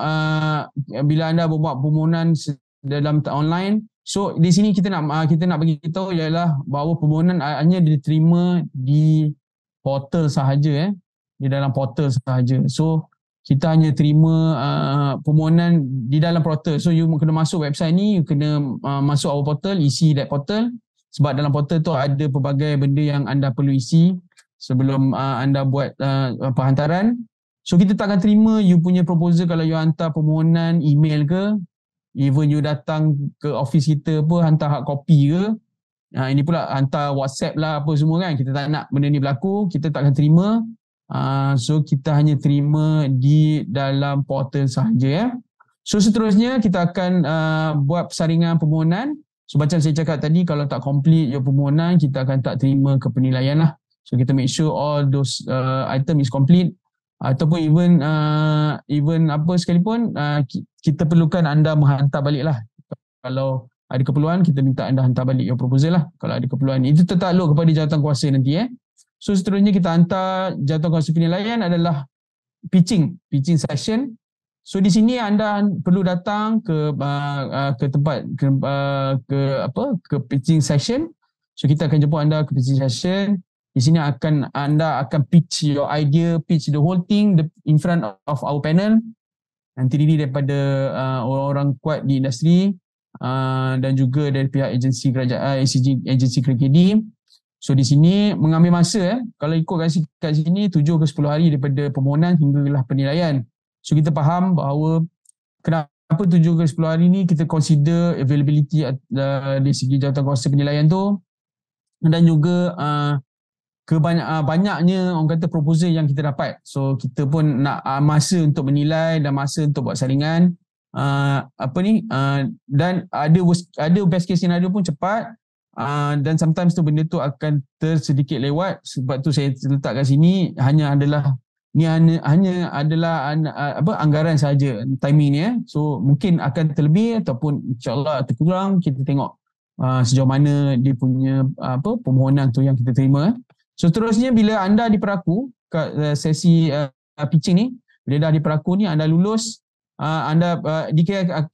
bila anda buat permohonan dalam online, so di sini kita nak bagi tahu ialah bahawa permohonan hanya diterima di portal sahaja, di dalam portal sahaja. So kita hanya terima permohonan di dalam portal. So you kena masuk website ni, you kena masuk our portal, isi that portal, sebab dalam portal tu ada pelbagai benda yang anda perlu isi sebelum anda buat penghantaran. So kita tak akan terima you punya proposal kalau you hantar permohonan email ke, even you datang ke office kita pun hantar hard copy ke, ini pula hantar WhatsApp lah apa semua kan. Kita tak nak benda ni berlaku, kita tak akan terima. So kita hanya terima di dalam portal sahaja. So seterusnya kita akan buat persaringan permohonan. So macam saya cakap tadi, kalau tak complete your permohonan, kita akan tak terima ke penilaian lah. So kita make sure all those item is complete. Ataupun even apa sekalipun, kita perlukan anda menghantar balik lah. Kalau ada keperluan, kita minta anda hantar balik your proposal lah. Kalau ada keperluan, itu tertakluk kepada jawatankuasa nanti. So seterusnya kita hantar jawatankuasa penilaian adalah pitching session. So di sini anda perlu datang ke tempat ke pitching session. So kita akan jemput anda ke pitching session. Di sini anda akan pitch your idea, pitch the whole thing in front of our panel. Nanti terdiri daripada orang-orang kuat di industri dan juga dari pihak agensi kerajaan, agensi KKD. So di sini mengambil masa kalau ikut kat sini 7 ke 10 hari daripada permohonan hinggalah penilaian. So kita faham bahawa kenapa 7 ke 10 hari ni kita consider availability dari segi jawatankuasa penilaian tu, dan juga banyaknya orang kata proposal yang kita dapat. So kita pun nak masa untuk menilai dan masa untuk buat saringan. Dan ada best case scenario pun cepat, dan sometimes tu benda tu akan tersedikit lewat. Sebab tu saya letak kat sini hanya adalah anggaran saja timing ni. So mungkin akan terlebih ataupun insyaAllah terkurang. Kita tengok sejauh mana dia punya permohonan tu yang kita terima. So seterusnya bila anda diperaku kat sesi pitching ni, bila dah diperaku ni anda lulus,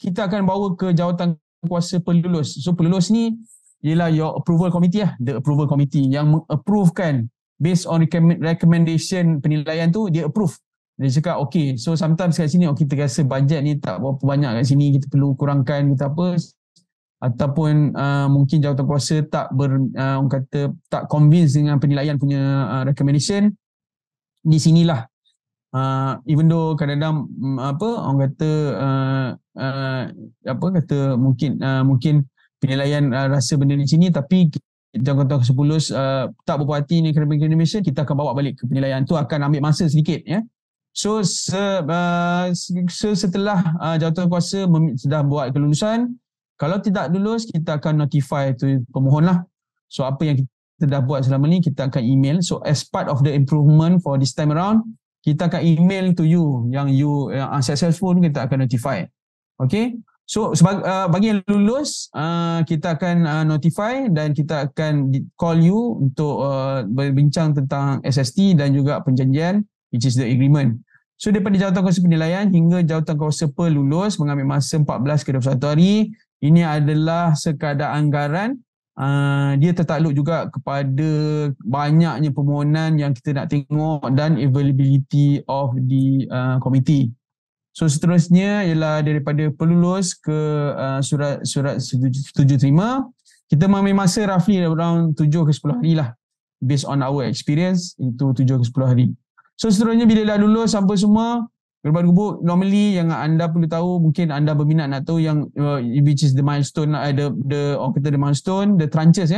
kita akan bawa ke jawatan kuasa pelulus. So pelulus ni ialah your approval committee the approval committee yang mengapprovekan based on recommendation penilaian tu, dia approve. Dia cakap okay, so sometimes kat sini kita rasa bajet ni tak berapa banyak kat sini, kita perlu kurangkan kita apa, ataupun mungkin jawatan kuasa tak orang kata tak convince dengan penilaian punya recommendation. Di sinilah even though kadang-kadang orang kata mungkin penilaian rasa benda di sini, tapi jawatan kuasa pelulus tak berpuas hati ni recommendation, kita akan bawa balik ke penilaian tu, akan ambil masa sedikit ya. So setelah jawatan kuasa sudah buat kelulusan, kalau tidak lulus kita akan notify tu pemohon lah. So apa yang kita dah buat selama ni kita akan email. So as part of the improvement for this time around, kita akan email to you yang unsuccessful, kita akan notify. Okay. So bagi yang lulus, kita akan notify dan kita akan call you untuk berbincang tentang SST dan juga perjanjian, which is the agreement. So daripada jawatan kuasa penilaian hingga jawatan kuasa pelulus mengambil masa 14 ke 21 hari. Ini adalah sekadar anggaran. Dia tertakluk juga kepada banyaknya permohonan yang kita nak tengok dan availability of the committee. So seterusnya ialah daripada pelulus ke surat setuju terima. Kita mengambil masa roughly around 7 ke 10 hari lah. Based on our experience, itu 7 ke 10 hari. So seterusnya bila dah lulus sampai semua, berubah-ubah, normally yang anda perlu tahu, mungkin anda berminat nak tahu yang which is the milestone, the milestone, the tranches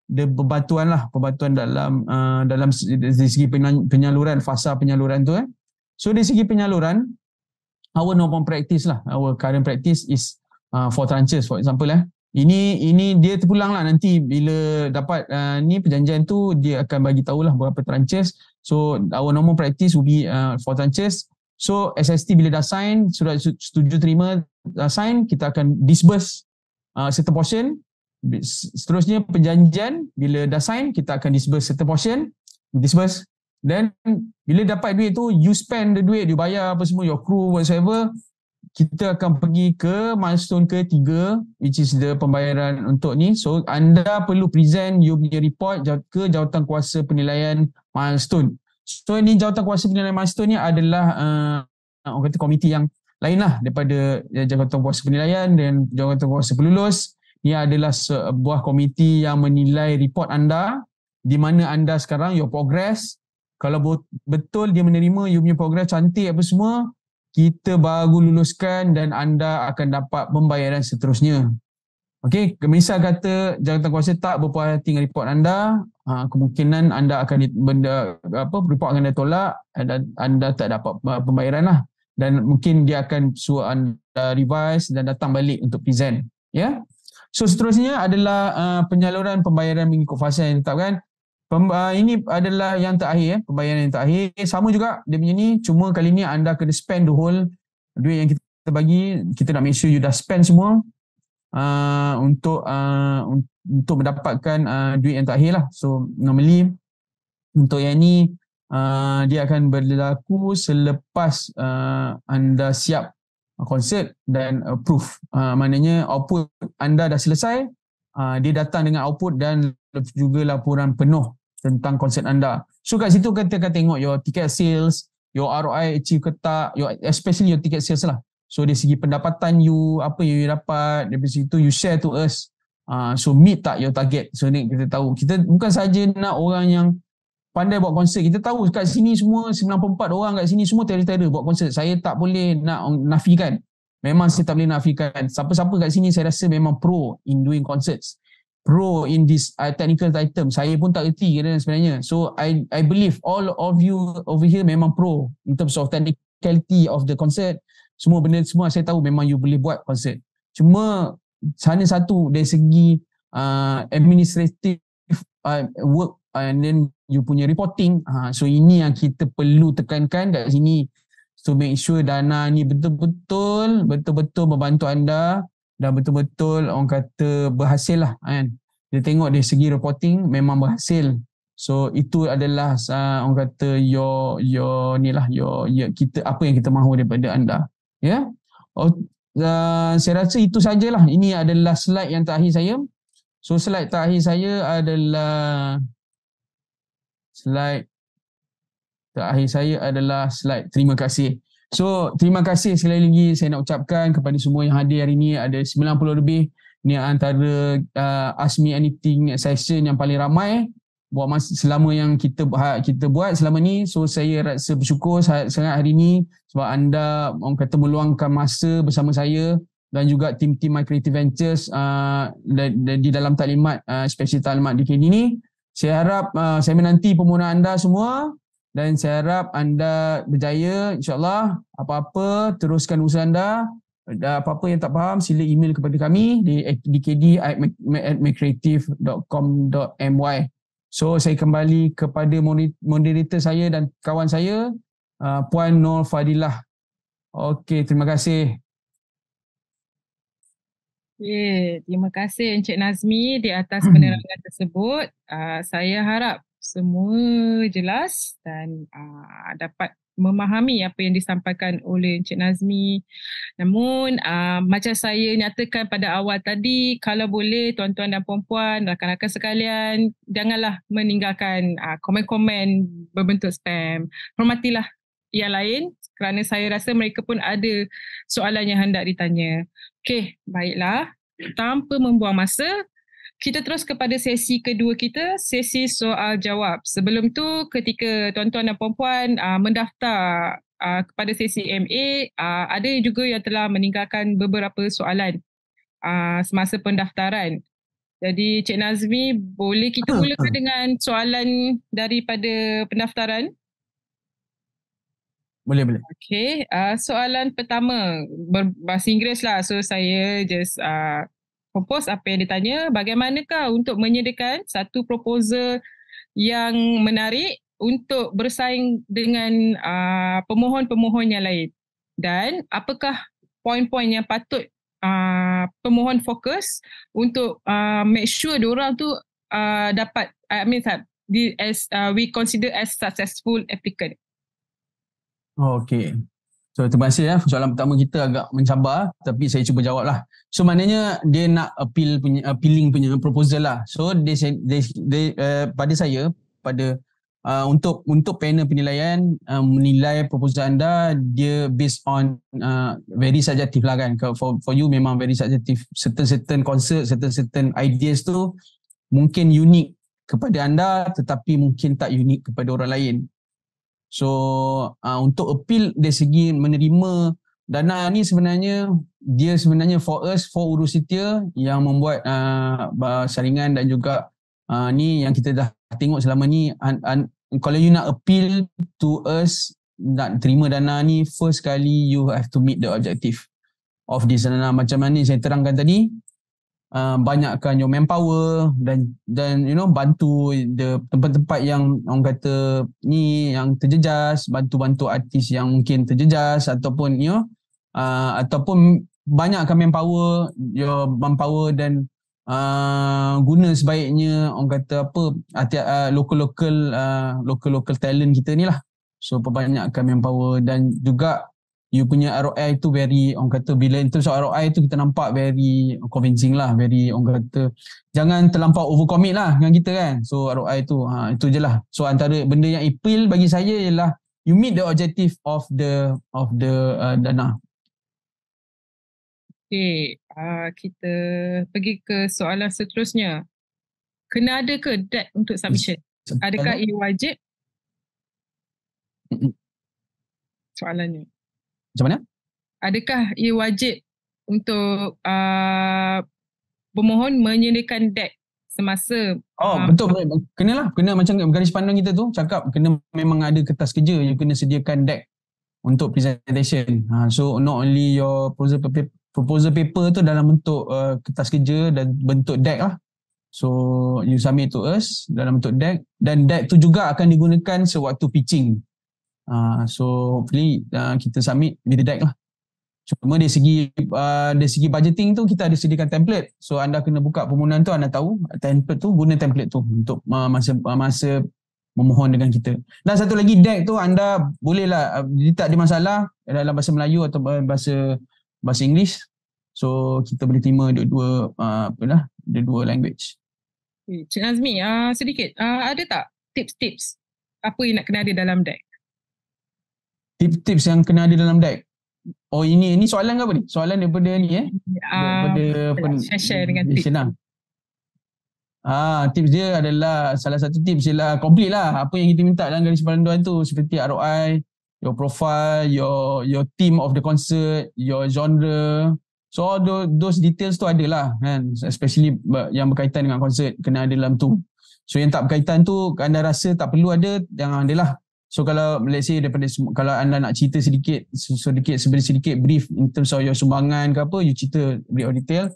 the pembatuan dalam segi penyaluran, fasa penyaluran tu So dari segi penyaluran, our normal practice our current practice is 4 tranches for example Ini dia terpulang lah nanti bila dapat ni perjanjian tu, dia akan bagi tahulah berapa tranches. So our normal practice will be 4 tranches. So SST bila dah sign, surat setuju terima sign, kita akan disburse certain portion. Seterusnya perjanjian bila dah sign, kita akan disburse certain portion, disburse. Dan bila dapat duit tu, you spend the duit, you bayar apa semua, your crew whatsoever, kita akan pergi ke milestone ketiga, which is the pembayaran untuk ni. So anda perlu present you punya report ke jawatan kuasa penilaian milestone. So ini jawatan kuasa penilaian milestone ni adalah orang kata komiti yang lain lah daripada jawatan kuasa penilaian dan jawatan kuasa pelulus. Ini adalah sebuah komiti yang menilai report anda, di mana anda sekarang, your progress. Kalau betul dia menerima you punya progress cantik apa semua, kita baru luluskan dan anda akan dapat pembayaran seterusnya. Okey, misal kata jawatan kuasa tak berpuas hati dengan report anda, kemungkinan anda akan report akan ditolak dan anda tak dapat pembayaran lah. Dan mungkin dia akan suruh anda revise dan datang balik untuk present. Ya. So seterusnya adalah penyaluran pembayaran mengikut fasa yang ditetapkan. Ini adalah yang terakhir, pembayaran yang terakhir. Sama juga dia punya ni, cuma kali ni anda kena spend the whole duit yang kita bagi. Kita nak make sure you dah spend semua untuk mendapatkan duit yang terakhir lah. So normally untuk yang ni dia akan berlaku selepas anda siap konsert dan approve. Maknanya output anda dah selesai, dia datang dengan output dan juga laporan penuh tentang konsert anda. So kat situ kita akan tengok your ticket sales, your ROI achieve ke tak, especially your ticket sales lah. So dari segi pendapatan you, apa yang you dapat, dari situ you share to us So meet tak your target. So ni kita tahu. Kita bukan saja nak orang yang pandai buat konsert. Kita tahu kat sini semua 94 orang kat sini semua terada buat konsert. Saya tak boleh nak nafikan. Memang saya tak boleh nafikan. Siapa-siapa kat sini saya rasa memang pro in doing concerts. Pro in this technical item. Saya pun tak erti sebenarnya. So I believe all of you over here memang pro in terms of technicality of the concert. Semua benda semua saya tahu memang you boleh buat konsert. Cuma sana satu dari segi administrative work and then you punya reporting. So ini yang kita perlu tekankan kat sini. So make sure dana ni betul-betul membantu anda dan betul-betul orang kata berhasil lah kan. Dia tengok dari segi reporting memang berhasil. So itu adalah orang kata your ni lah your kita apa yang kita mahu daripada anda. Ya. Saya rasa itu sajalah. Ini adalah slide yang terakhir saya. So slide terakhir saya adalah slide terima kasih. So terima kasih sekali lagi saya nak ucapkan kepada semua yang hadir hari ini. Ada 90 lebih. Ini antara Ask Me Anything session yang paling ramai buat masa selama yang kita buat selama ni. So saya rasa bersyukur sangat hari ini sebab anda orang kata meluangkan masa bersama saya dan juga tim-tim My Creative Ventures di dalam taklimat special taklimat DKD ni. Saya harap saya menanti permohonan anda semua dan saya harap anda berjaya insyaAllah. Apa-apa teruskan usaha anda. Apa-apa yang tak faham sila email kepada kami di dkd@mycreative.com.my. So saya kembali kepada moderator saya dan kawan saya Puan Nur Fadilah. Okey, terima kasih. Terima kasih Encik Nazmi di atas penerangan tersebut. Saya harap semua jelas dan dapat memahami apa yang disampaikan oleh Encik Nazmi. Namun macam saya nyatakan pada awal tadi, kalau boleh tuan-tuan dan puan-puan, rakan-rakan sekalian, janganlah meninggalkan komen-komen berbentuk spam. Hormatilah yang lain kerana saya rasa mereka pun ada soalan yang hendak ditanya. Okey, baiklah. Tanpa membuang masa, kita terus kepada sesi kedua kita, sesi soal jawab. Sebelum tu, ketika tuan-tuan dan puan-puan mendaftar kepada sesi MA, ada juga yang telah meninggalkan beberapa soalan semasa pendaftaran. Jadi Cik Nazmi, boleh kita mulakan dengan soalan daripada pendaftaran? Boleh. Okay, soalan pertama berbahasa Inggeris lah. So saya just compose apa yang ditanya. Bagaimanakah untuk menyediakan satu proposal yang menarik untuk bersaing dengan pemohon-pemohon yang lain? Dan apakah poin-poin yang patut pemohon fokus untuk make sure diorang tu dapat, we consider as successful applicant? Okey. So terima kasih soalan pertama kita agak mencabar tapi saya cuba jawab lah. So maknanya dia nak appealing punya proposal lah. So pada saya untuk panel penilaian menilai proposal anda dia based on very subjective lah kan. For you memang very subjective. Certain concert, certain ideas tu mungkin unik kepada anda tetapi mungkin tak unik kepada orang lain. So untuk appeal dari segi menerima dana ni sebenarnya for us, for Urus Setia yang membuat saringan dan juga ni yang kita dah tengok selama ni. Kalau you nak appeal to us, nak terima dana ni, first kali you have to meet the objective of this dana. Macam mana saya terangkan tadi, banyakkan your manpower dan bantu the tempat-tempat yang orang kata ni yang terjejas, bantu artis yang mungkin terjejas ataupun ataupun banyakkan manpower dan guna sebaiknya orang kata local talent kita ni lah. So perbanyakkan manpower dan juga you punya ROI tu very, orang kata bila in terms of ROI tu kita nampak very convincing lah, very orang kata jangan terlampau overcommit lah dengan kita kan. So ROI tu itu je lah. So antara benda yang appeal bagi saya ialah you meet the objective of the dana. Okay, kita pergi ke soalan seterusnya. Kena ada ke debt untuk submission? Adakah ia wajib? Soalannya. Macam mana? Adakah ia wajib untuk pemohon menyediakan debt semasa Betul. Kenalah. Kena macam garis pandang kita tu cakap kena memang ada kertas kerja. You kena sediakan deck untuk presentation. So not only your proposal paper tu dalam bentuk kertas kerja dan bentuk deck lah. So you submit to us dalam bentuk deck, dan deck tu juga akan digunakan sewaktu pitching. So hopefully kita submit with the deck lah. Cuma dari segi budgeting tu kita ada sediakan template. So anda kena buka permohonan tu, anda tahu template tu, guna template tu untuk masa memohon dengan kita. Dan satu lagi, deck tu anda bolehlah, tak ada masalah dalam bahasa Melayu atau bahasa English. So kita boleh terima dua language. Cik Nazmi, sedikit ada tak tips-tips apa yang nak kena ada dalam deck? Tips-tips yang kena ada dalam deck. Oh, ini soalan ke apa ni? Soalan daripada ni daripada share dengan tips. Tips dia adalah, salah satu tips ialah complete lah apa yang kita minta dalam garis panduan tu, seperti ROI, your profile, your theme of the concert, your genre. So all those details tu adalah kan, especially yang berkaitan dengan konsert kena ada dalam tu. So yang tak berkaitan tu anda rasa tak perlu ada, jangan adalah. So kalau let's say kalau anda nak cerita sedikit brief in terms of your sumbangan ke apa, you cerita brief or detail.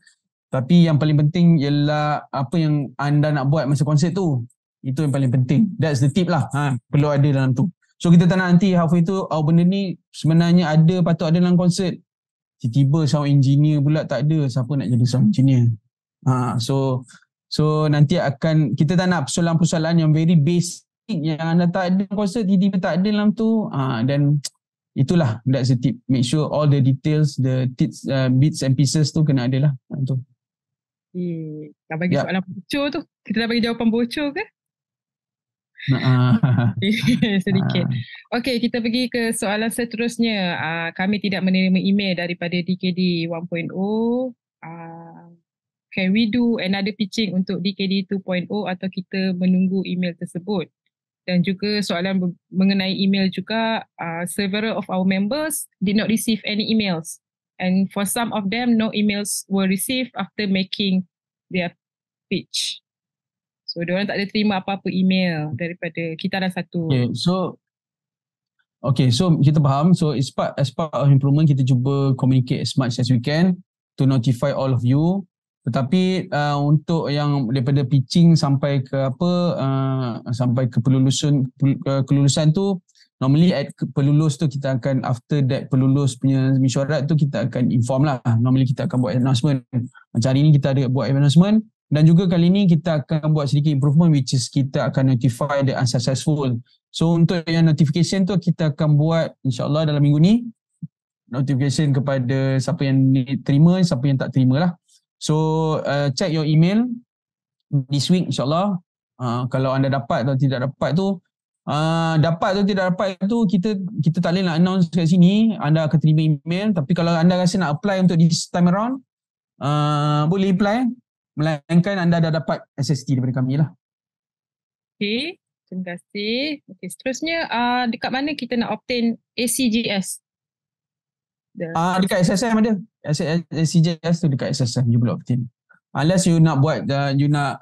Tapi yang paling penting ialah apa yang anda nak buat masa konsert tu. Itu yang paling penting. That's the tip lah. Perlu ada dalam tu. So kita tak nak nanti halfway tu, benda ni sebenarnya patut ada dalam konsert. Tiba-tiba sound engineer pula tak ada. Siapa nak jadi sound engineer? So nanti kita tak nak persoalan-persoalan yang very basic yang anda tak ada dalam konsert, tiba-tiba tak ada dalam tu. Dan itulah, that's the tip. Make sure all the details, the tips, bits and pieces tu kena ada lah. Tu. Dah bagi soalan bocor tu. Kita dah bagi jawapan bocor ke? Sedikit. Okey, kita pergi ke soalan seterusnya. Kami tidak menerima email daripada DKD 1.0. Can we do another pitching untuk DKD 2.0 atau kita menunggu email tersebut? Dan juga soalan mengenai email juga, several of our members did not receive any emails. And for some of them, no emails were received after making their pitch. So, diorang tak ada terima apa-apa email daripada kita ada satu. Okay, so kita faham. So, as part of improvement, kita cuba communicate as much as we can to notify all of you. Tetapi untuk yang daripada pitching sampai ke sampai ke kelulusan tu, normally at pelulus tu kita akan, after that pelulus punya mesyuarat tu, kita akan inform lah. Normally kita akan buat announcement. Macam hari ni kita ada buat announcement, dan juga kali ni kita akan buat sedikit improvement, which is kita akan notify the unsuccessful. So untuk yang notification tu kita akan buat insyaAllah dalam minggu ni, notification kepada siapa yang terima, siapa yang tak terima lah. So check your email this week insyaAllah. Kalau anda dapat atau tidak dapat tu, dapat atau tidak dapat tu kita tak boleh nak announce kat sini. Anda akan terima email. Tapi kalau anda rasa nak apply untuk this time around, boleh apply, melainkan anda dah dapat SST daripada kami lah. Okay, terima kasih. Okay, seterusnya dekat mana kita nak obtain ACGS? Dekat SSM ada. ACGS tu dekat SSM you boleh obtain. Unless you nak buat, you nak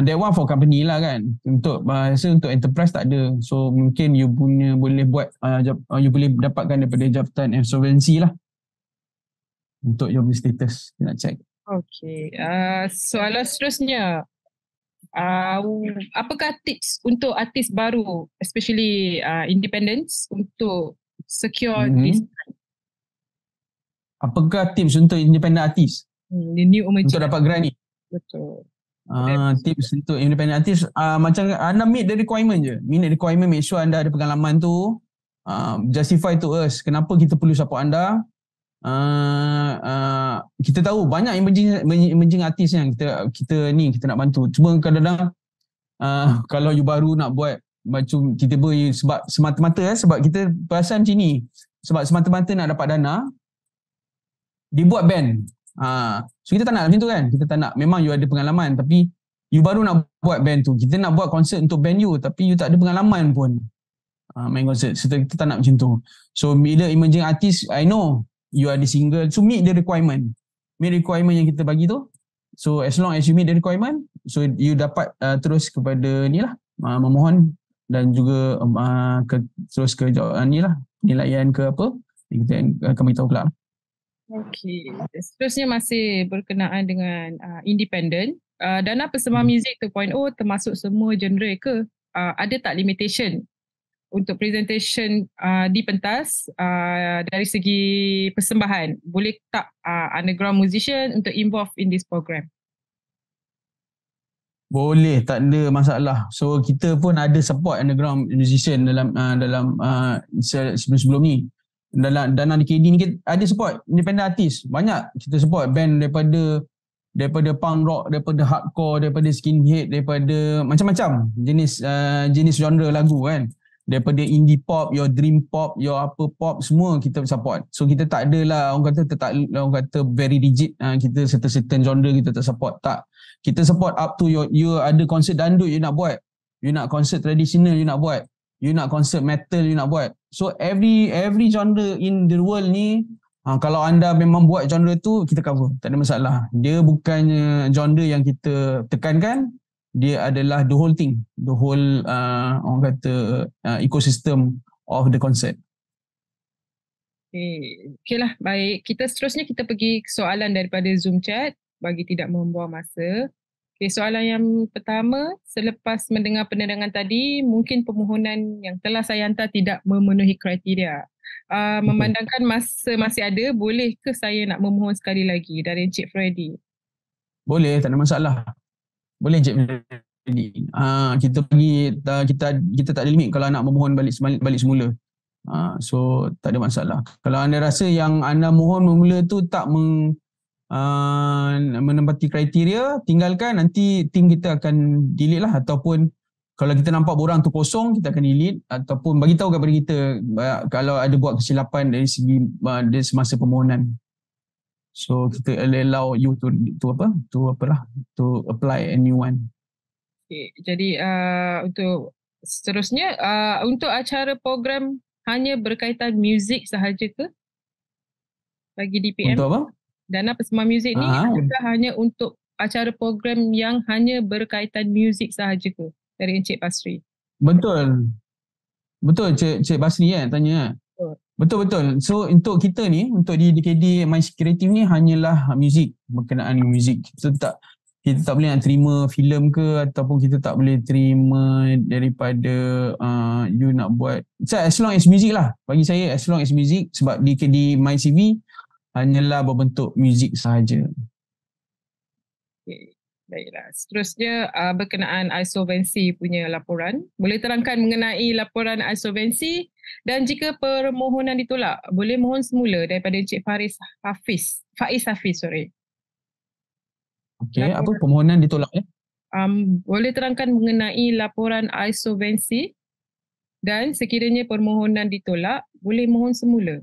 that one for company lah kan. Untuk enterprise tak ada. So mungkin you boleh buat, you boleh dapatkan daripada Jabatan Insolvency lah. Untuk your status, you nak check. Okay, soalan seterusnya. Apakah tips untuk artis baru, especially independents, untuk secure this? Apakah tips untuk independent artis? The new untuk dapat grant ni? Betul. Tips untuk independent artis, macam anda meet the requirement je. Meet the requirement, make sure anda ada pengalaman tu. Justify to us kenapa kita perlu support anda. Kita tahu banyak emerging artis yang kita nak bantu. Cuma kadang-kadang kalau you baru nak buat macam tiba-tiba sebab semata-mata sebab kita perasan macam ni, sebab semata-mata nak dapat dana, dibuat band. So kita tak nak macam tu kan. Kita tak nak, memang you ada pengalaman tapi you baru nak buat band tu. Kita nak buat konsert untuk band you tapi you tak ada pengalaman pun main konsert. So kita tak nak macam tu. So bila emerging artist, I know you ada single, so meet the requirement. Meet requirement yang kita bagi tu. So as long as you meet the requirement, so you dapat terus kepada ni lah, memohon dan juga terus ke ni lah, penilaian ke apa, kita akan beritahu kelak. Okey, seterusnya masih berkenaan dengan independent. Dana Persembahan Muzik 2.0 termasuk semua genre ke? Ada tak limitation untuk presentation di pentas dari segi persembahan? Boleh tak underground musician untuk involve in this program? Boleh, tak ada masalah. So kita pun ada support underground musician dalam sebelum ni. Dalam Dana DKD ni kita ada support independent artist. Banyak kita support band daripada punk rock, daripada hardcore, daripada skinhead, daripada macam-macam jenis genre lagu kan. Daripada indie pop, your dream pop, your apa pop, semua kita support. So kita tak adalah orang kata very rigid, kita certain genre kita tak support. Tak. Kita support up to you ada konsert dangdut you nak buat. You nak konsert tradisional you nak buat. You nak konsert metal you nak buat. So every genre in the world ni, kalau anda memang buat genre tu, kita cover. Tak ada masalah. Dia bukannya genre yang kita tekankan, dia adalah the whole thing, the whole orang kata ecosystem of the concert. Okay lah, baik. Seterusnya kita pergi ke soalan daripada Zoom chat bagi tidak membuang masa. Okay, soalan yang pertama, selepas mendengar penerangan tadi, mungkin permohonan yang telah saya hantar tidak memenuhi kriteria. Memandangkan masa masih ada, boleh ke saya nak memohon sekali lagi dari Encik Freddy? Boleh, tak ada masalah. Boleh Encik Freddy. Kita tak ada limit kalau nak memohon balik semula. So tak ada masalah. Kalau anda rasa yang anda mohon bermula tu tak menempati kriteria, tinggalkan, nanti tim kita akan delete lah, ataupun kalau kita nampak borang tu kosong, kita akan delete, ataupun bagi tahu kepada kita kalau ada buat kesilapan dari segi semasa permohonan. So kita allow you to apply a new one. Okay, jadi untuk seterusnya, untuk acara program hanya berkaitan muzik sahaja ke bagi DPM? Untuk apa? Dana Persembahan Muzik ni adakah hanya untuk acara program yang hanya berkaitan muzik sahaja ke dari Encik Basri? Betul Cik Basri kan tanya. Betul. So untuk kita ni, untuk di DKD MySC Creative ni hanyalah muzik, berkenaan muzik. Kita tak boleh nak terima filem ke, ataupun kita tak boleh terima daripada you nak buat. So as long as music lah. Bagi saya as long as music, sebab di MyCV hanyalah berbentuk muzik sahaja. Okay, baiklah. Seterusnya berkenaan insolvensi punya laporan. Boleh terangkan mengenai laporan insolvensi, dan jika permohonan ditolak, boleh mohon semula daripada Encik Faiz Hafiz. Okey, apa permohonan ditolak ya? Boleh terangkan mengenai laporan insolvensi, dan sekiranya permohonan ditolak, boleh mohon semula.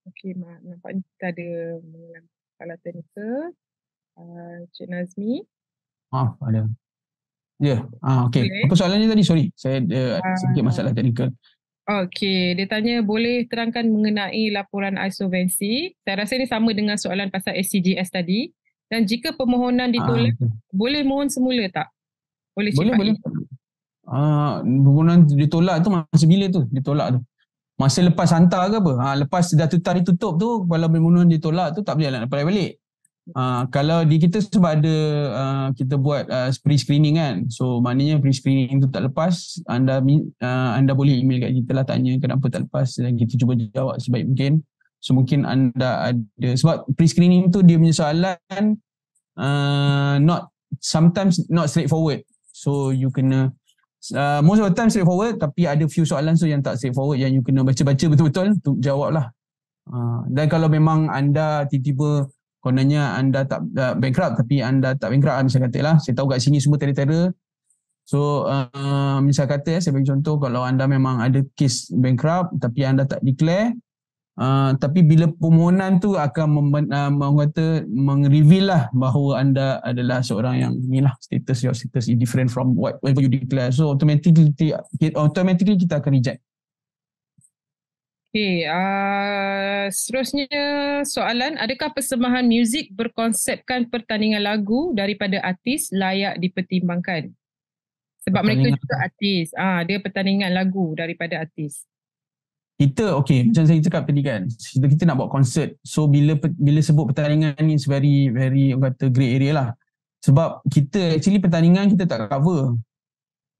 Okey, nampaknya kita ada soalan teknikal. Cik Nazmi. Ada. Ya, okey. Okay. Apa soalannya tadi? Sorry, saya ada sedikit masalah teknikal. Okey, dia tanya boleh terangkan mengenai laporan insolvensi. Saya rasa ini sama dengan soalan pasal SCGS tadi. Dan jika permohonan ditolak, boleh mohon semula tak? Boleh. Permohonan ditolak tu masa bila tu? Ditolak tu? Masa lepas hantar ke apa? Lepas daftar ditutup tu, kalau permohonan ditolak tu tak boleh nak apply balik. Kalau di kita sebab ada kita buat pre-screening kan. So maknanya pre-screening tu tak lepas, anda boleh email kat kita lah, tanya kenapa tak lepas, dan kita cuba jawab sebaik mungkin. So mungkin anda ada, sebab pre-screening tu dia punya soalan sometimes not straightforward. So you kena most of the time straightforward, tapi ada few soalan yang tak straightforward, yang you kena baca-baca betul-betul untuk jawab lah. Dan kalau memang anda tiba-tiba kononnya anda tak bankrupt, tapi anda tak bankrupt, misal katalah, saya tahu kat sini semua tera-tera. So misal kata saya bagi contoh, kalau anda memang ada kes bankrupt tapi anda tak declare, Tapi bila permohonan tu akan meng-reveal lah bahawa anda adalah seorang yang ni lah, your status is different from whatever you declare. So automatically kita akan reject. Okay, seterusnya soalan, adakah persembahan muzik berkonsepkan pertandingan lagu daripada artis layak dipertimbangkan? Sebab mereka juga artis. Dia pertandingan lagu daripada artis. Kita macam saya cakap tadi kan, kita nak buat konsert. So bila sebut pertandingan ni, it's very kata grey area lah. Sebab kita actually pertandingan kita tak cover.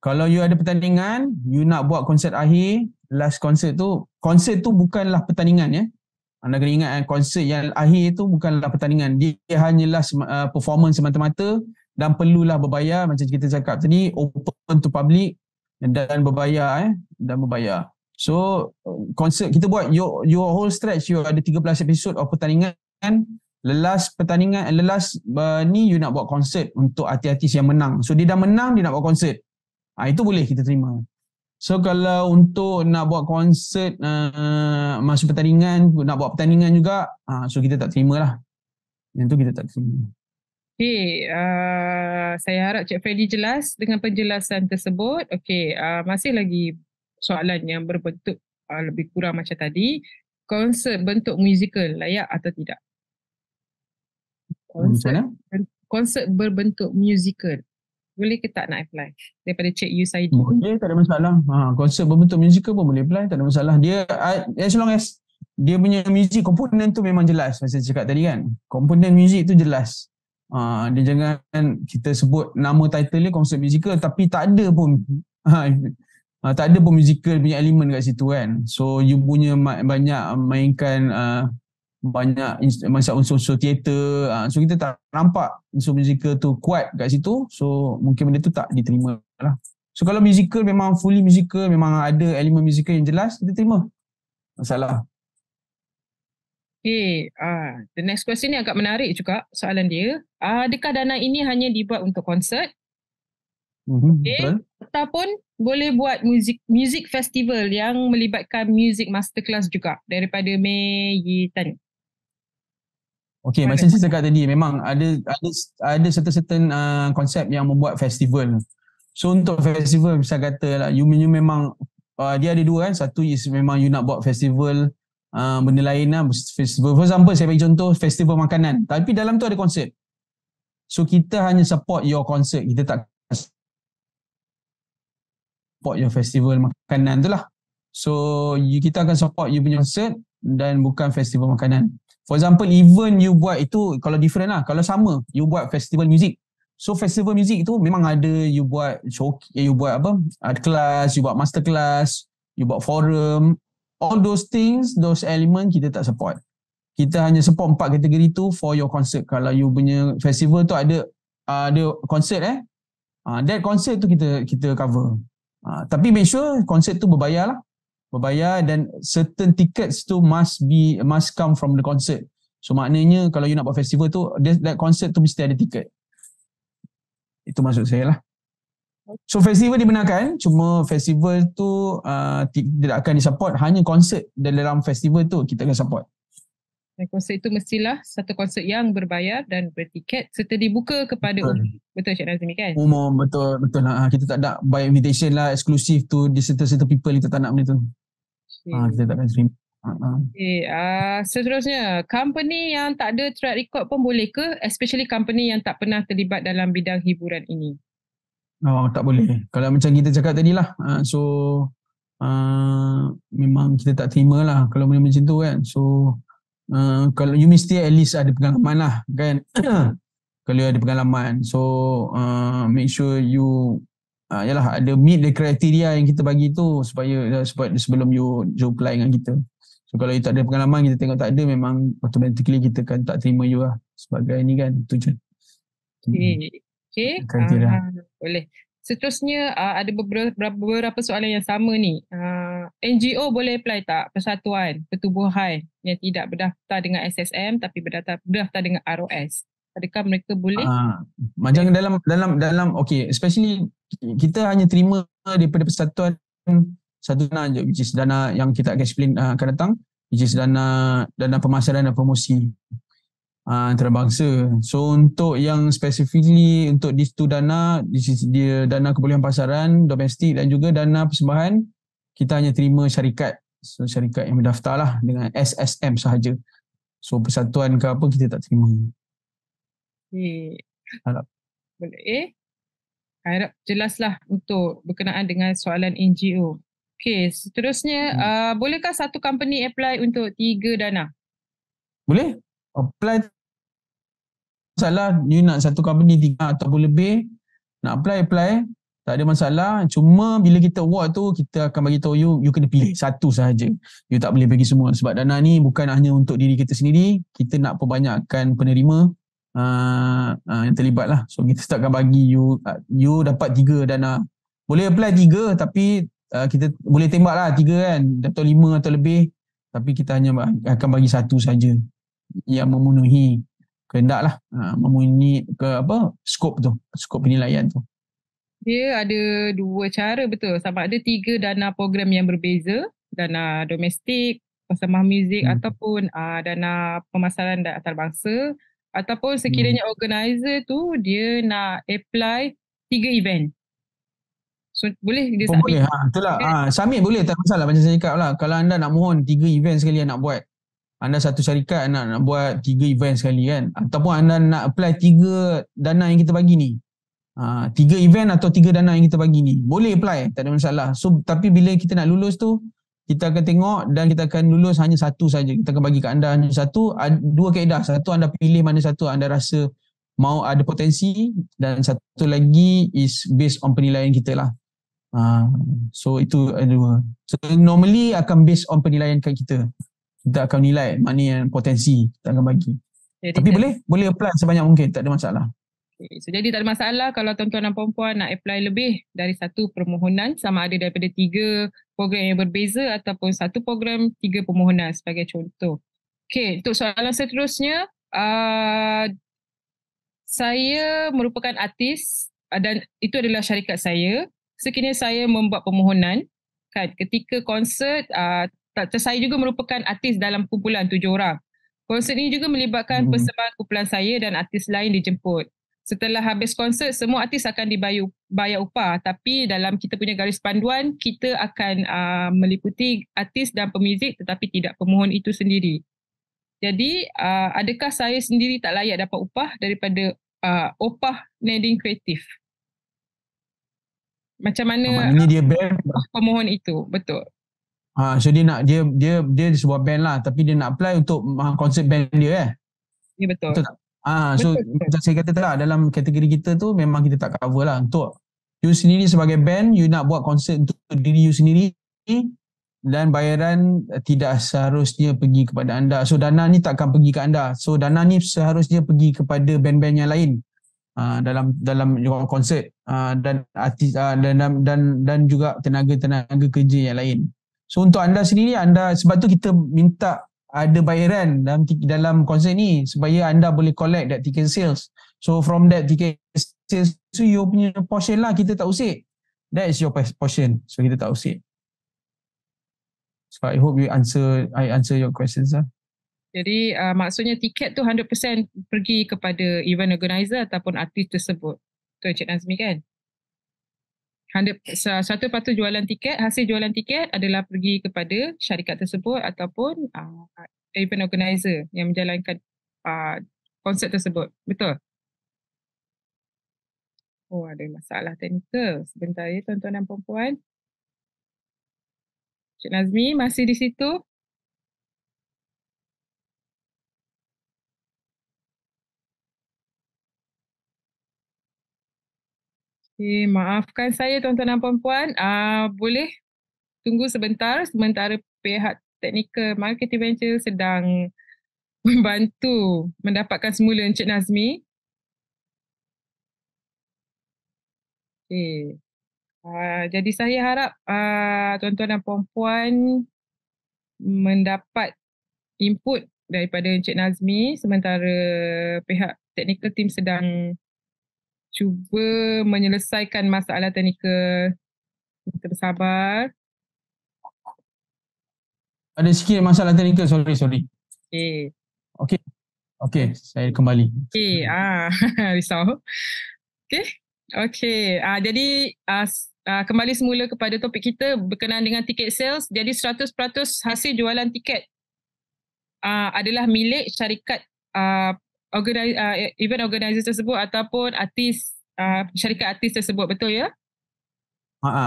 Kalau you ada pertandingan, you nak buat konsert akhir, last konsert tu bukanlah pertandingan ya. Anda kena ingat konsert yang akhir tu bukanlah pertandingan. Dia hanyalah performance semata-mata dan perlulah berbayar macam kita cakap tadi, open to public dan berbayar. So konsert kita buat your whole stretch, you ada 13 episod of pertandingan. Lelas ni you nak buat konsert untuk artis-artis yang menang. So dia dah menang, dia nak buat konsert. Itu boleh kita terima. So kalau untuk nak buat konsert masa pertandingan, nak buat pertandingan juga, so kita tak terima lah. Yang tu kita tak terima. Okay, saya harap Cik Freddy jelas dengan penjelasan tersebut. Okay, masih lagi soalan yang berbentuk lebih kurang macam tadi. Konsert bentuk musikal layak atau tidak? Konsert berbentuk musikal. Boleh ke tak nak apply? Daripada Cik Yusaidi. Boleh, tak ada masalah. Konsert berbentuk musikal pun boleh apply, tak ada masalah. Dia as long as dia punya music komponen tu memang jelas. Macam saya cakap tadi kan. Komponen muzik tu jelas. Dia jangan kita sebut nama title dia konsert musikal tapi tak ada pun tak ada pun musical punya elemen kat situ kan. So you punya banyak mainkan banyak macam unsur-unsur teater. So kita tak nampak unsur musical tu kuat kat situ. So mungkin benda tu tak diterima lah. So kalau musical memang fully musical, memang ada elemen musical yang jelas, kita terima. Masalah. Okay, the next question ni agak menarik juga soalan dia. Adakah dana ini hanya dibuat untuk konsert? Betul. Ataupun boleh buat music festival yang melibatkan music masterclass juga daripada Mei Yitan. Okay, macam saya cakap tadi, memang ada certain konsep yang membuat festival. So untuk festival, bisa kata lah, you memang dia ada dua kan. Satu is memang you nak buat festival benda lain lah. Festival, for example, saya bagi contoh festival makanan. Tapi dalam tu ada konsert. So kita hanya support your concert. Kita tak support your festival makanan tu lah. So kita akan support you punya concert dan bukan festival makanan. For example, event you buat itu kalau different lah. Kalau sama, you buat festival music. So festival music itu memang ada you buat show, you buat apa? Art class, you buat master class, you buat forum. All those things, those element kita tak support. Kita hanya support 4 kategori tu for your concert. Kalau you punya festival tu ada concert that concert tu kita cover. Tapi make sure concert tu berbayar lah. Berbayar dan certain tickets tu must come from the concert. So maknanya kalau you nak buat festival tu, that concert tu mesti ada tiket. Itu maksud saya lah. So festival dibenarkan, cuma festival tu tidak akan disupport, hanya konsert dalam festival tu kita akan support. Dan konsert itu mestilah satu konsert yang berbayar dan bertiket serta dibuka kepada umum. Betul Cik Nazmi kan? Umum, betul. Kita tak nak by invitation lah, eksklusif tu di certain people, kita tak nak benda tu. Kita tak akan terima. Okay, seterusnya, company yang tak ada track record pun boleh ke? Especially company yang tak pernah terlibat dalam bidang hiburan ini. Tak boleh. Kalau macam kita cakap tadi lah. Memang kita tak terima lah kalau benda macam tu kan. So kalau you mesti at least ada pengalaman lah kan. Kalau you ada pengalaman. So make sure you ada meet the criteria yang kita bagi tu supaya sebelum you apply dengan kita. So kalau you tak ada pengalaman, kita tengok tak ada, memang automatically kita kan tak terima you lah sebagai ni kan. Tu je. Okay. Boleh. Seterusnya ada beberapa soalan yang sama ni. NGO boleh apply tak? Persatuan Pertubuhan yang tidak berdaftar dengan SSM tapi berdaftar dengan ROS. Adakah mereka boleh? Macam dalam okay, especially kita hanya terima daripada persatuan satu dana je, which is dana yang kita akan explain akan datang, which is dana pemasaran dan promosi antarabangsa. So untuk yang specifically untuk these two dana, dia dana kebolehan pasaran domestik dan juga dana persembahan, kita hanya terima syarikat. So syarikat yang berdaftar lah dengan SSM sahaja. So persatuan ke apa kita tak terima. Okay. Harap. Boleh. Harap jelaslah untuk berkenaan dengan soalan NGO. Okay, seterusnya, bolehkah satu company apply untuk 3 dana? Boleh? Apply masalah, you nak satu company 3 ataupun lebih, nak apply, tak ada masalah. Cuma bila kita award tu, kita akan bagi tahu you kena pilih satu sahaja. You tak boleh bagi semua sebab dana ni bukan hanya untuk diri kita sendiri, kita nak perbanyakkan penerima yang terlibat lah. So kita takkan bagi you dapat 3 dana. Boleh apply 3 tapi kita boleh tembak lah 3 kan, atau 5 atau lebih, tapi kita hanya akan bagi satu saja yang memenuhi kehendak lah, memenuhi skop penilaian tu. Dia ada 2 cara, betul. Sama ada 3 dana program yang berbeza, dana domestik, persembahan muzik ataupun dana pemasaran dan antarabangsa, ataupun sekiranya organizer tu dia nak apply 3 event. So boleh dia submit. Boleh, itulah. Submit boleh, tak masalah. Macam saya cakap lah, kalau anda nak mohon 3 event sekali nak buat, anda satu syarikat nak buat 3 event sekali kan, ataupun anda nak apply 3 dana yang kita bagi ni, 3 event atau 3 dana yang kita bagi ni, boleh apply, tak ada masalah. So tapi bila kita nak lulus tu, kita akan tengok dan kita akan lulus hanya satu saja. Kita akan bagi ke anda hanya satu. 2 kaedah. Satu, anda pilih mana satu anda rasa mau ada potensi, dan satu lagi is based on penilaian kita lah. So itu ada 2. So normally akan based on penilaian kita akan nilai mana yang potensi kita akan bagi. Jadi, tapi boleh apply sebanyak mungkin, tak ada masalah. Okay. So jadi tak ada masalah kalau tuan-tuan dan puan-puan nak apply lebih dari satu permohonan, sama ada daripada 3 program yang berbeza ataupun satu program 3 permohonan sebagai contoh. Okay, untuk soalan seterusnya, saya merupakan artis dan itu adalah syarikat saya. Sekiranya saya membuat permohonan kan, ketika konsert, saya juga merupakan artis dalam kumpulan 7 orang. Konsert ini juga melibatkan persembahan kumpulan saya dan artis lain dijemput. Setelah habis konsert, semua artis akan dibayar upah, tapi dalam kita punya garis panduan, kita akan meliputi artis dan pemuzik tetapi tidak pemohon itu sendiri. Jadi, adakah saya sendiri tak layak dapat upah daripada opah Nadine Kreatif? Macam mana maknanya dia band pemohon itu? Betul. So dia sebuah band lah, tapi dia nak apply untuk konsert band dia Ya, betul. Betul tak? So macam saya kata lah, dalam kategori kita tu memang kita tak cover lah. Untuk you sendiri sebagai band, you nak buat konsert untuk diri you sendiri, dan bayaran tidak seharusnya pergi kepada anda. So dana ni takkan pergi ke anda. So dana ni seharusnya pergi kepada band-band yang lain dalam konsert, dan artis dan juga tenaga kerja yang lain. So untuk anda sendiri, sebab tu kita minta ada bayaran dalam konsert ni supaya anda boleh collect that ticket sales. So from that ticket sales tu, you punya portion lah, kita tak usik. That is your portion. So kita tak usik. So I hope I answer your questions lah. Jadi maksudnya tiket tu 100% pergi kepada event organizer ataupun artis tersebut. Tu Encik Nazmi kan? 100% jualan tiket, hasil jualan tiket adalah pergi kepada syarikat tersebut ataupun event organizer yang menjalankan konsert tersebut. Betul? Oh, ada masalah teknikal. Sebentar ya tuan-tuan dan puan-puan. Cik Nazmi masih di situ? Okay, maafkan saya tuan-tuan dan puan-puan. Boleh tunggu sebentar sementara pihak teknikal Marketing Venture sedang membantu mendapatkan semula Encik Nazmi. Okay. Jadi saya harap tuan-tuan dan puan-puan mendapat input daripada Encik Nazmi sementara pihak technical team sedang cuba menyelesaikan masalah teknikal. Kita bersabar. Ada sikit masalah teknikal, sorry. Okay. Okey, okey, saya kembali. Okay, risau. Okay. Okay, jadi kembali semula kepada topik kita berkenaan dengan tiket sales. Jadi 100% hasil jualan tiket adalah milik syarikat event organizer tersebut ataupun syarikat artis tersebut, betul ya?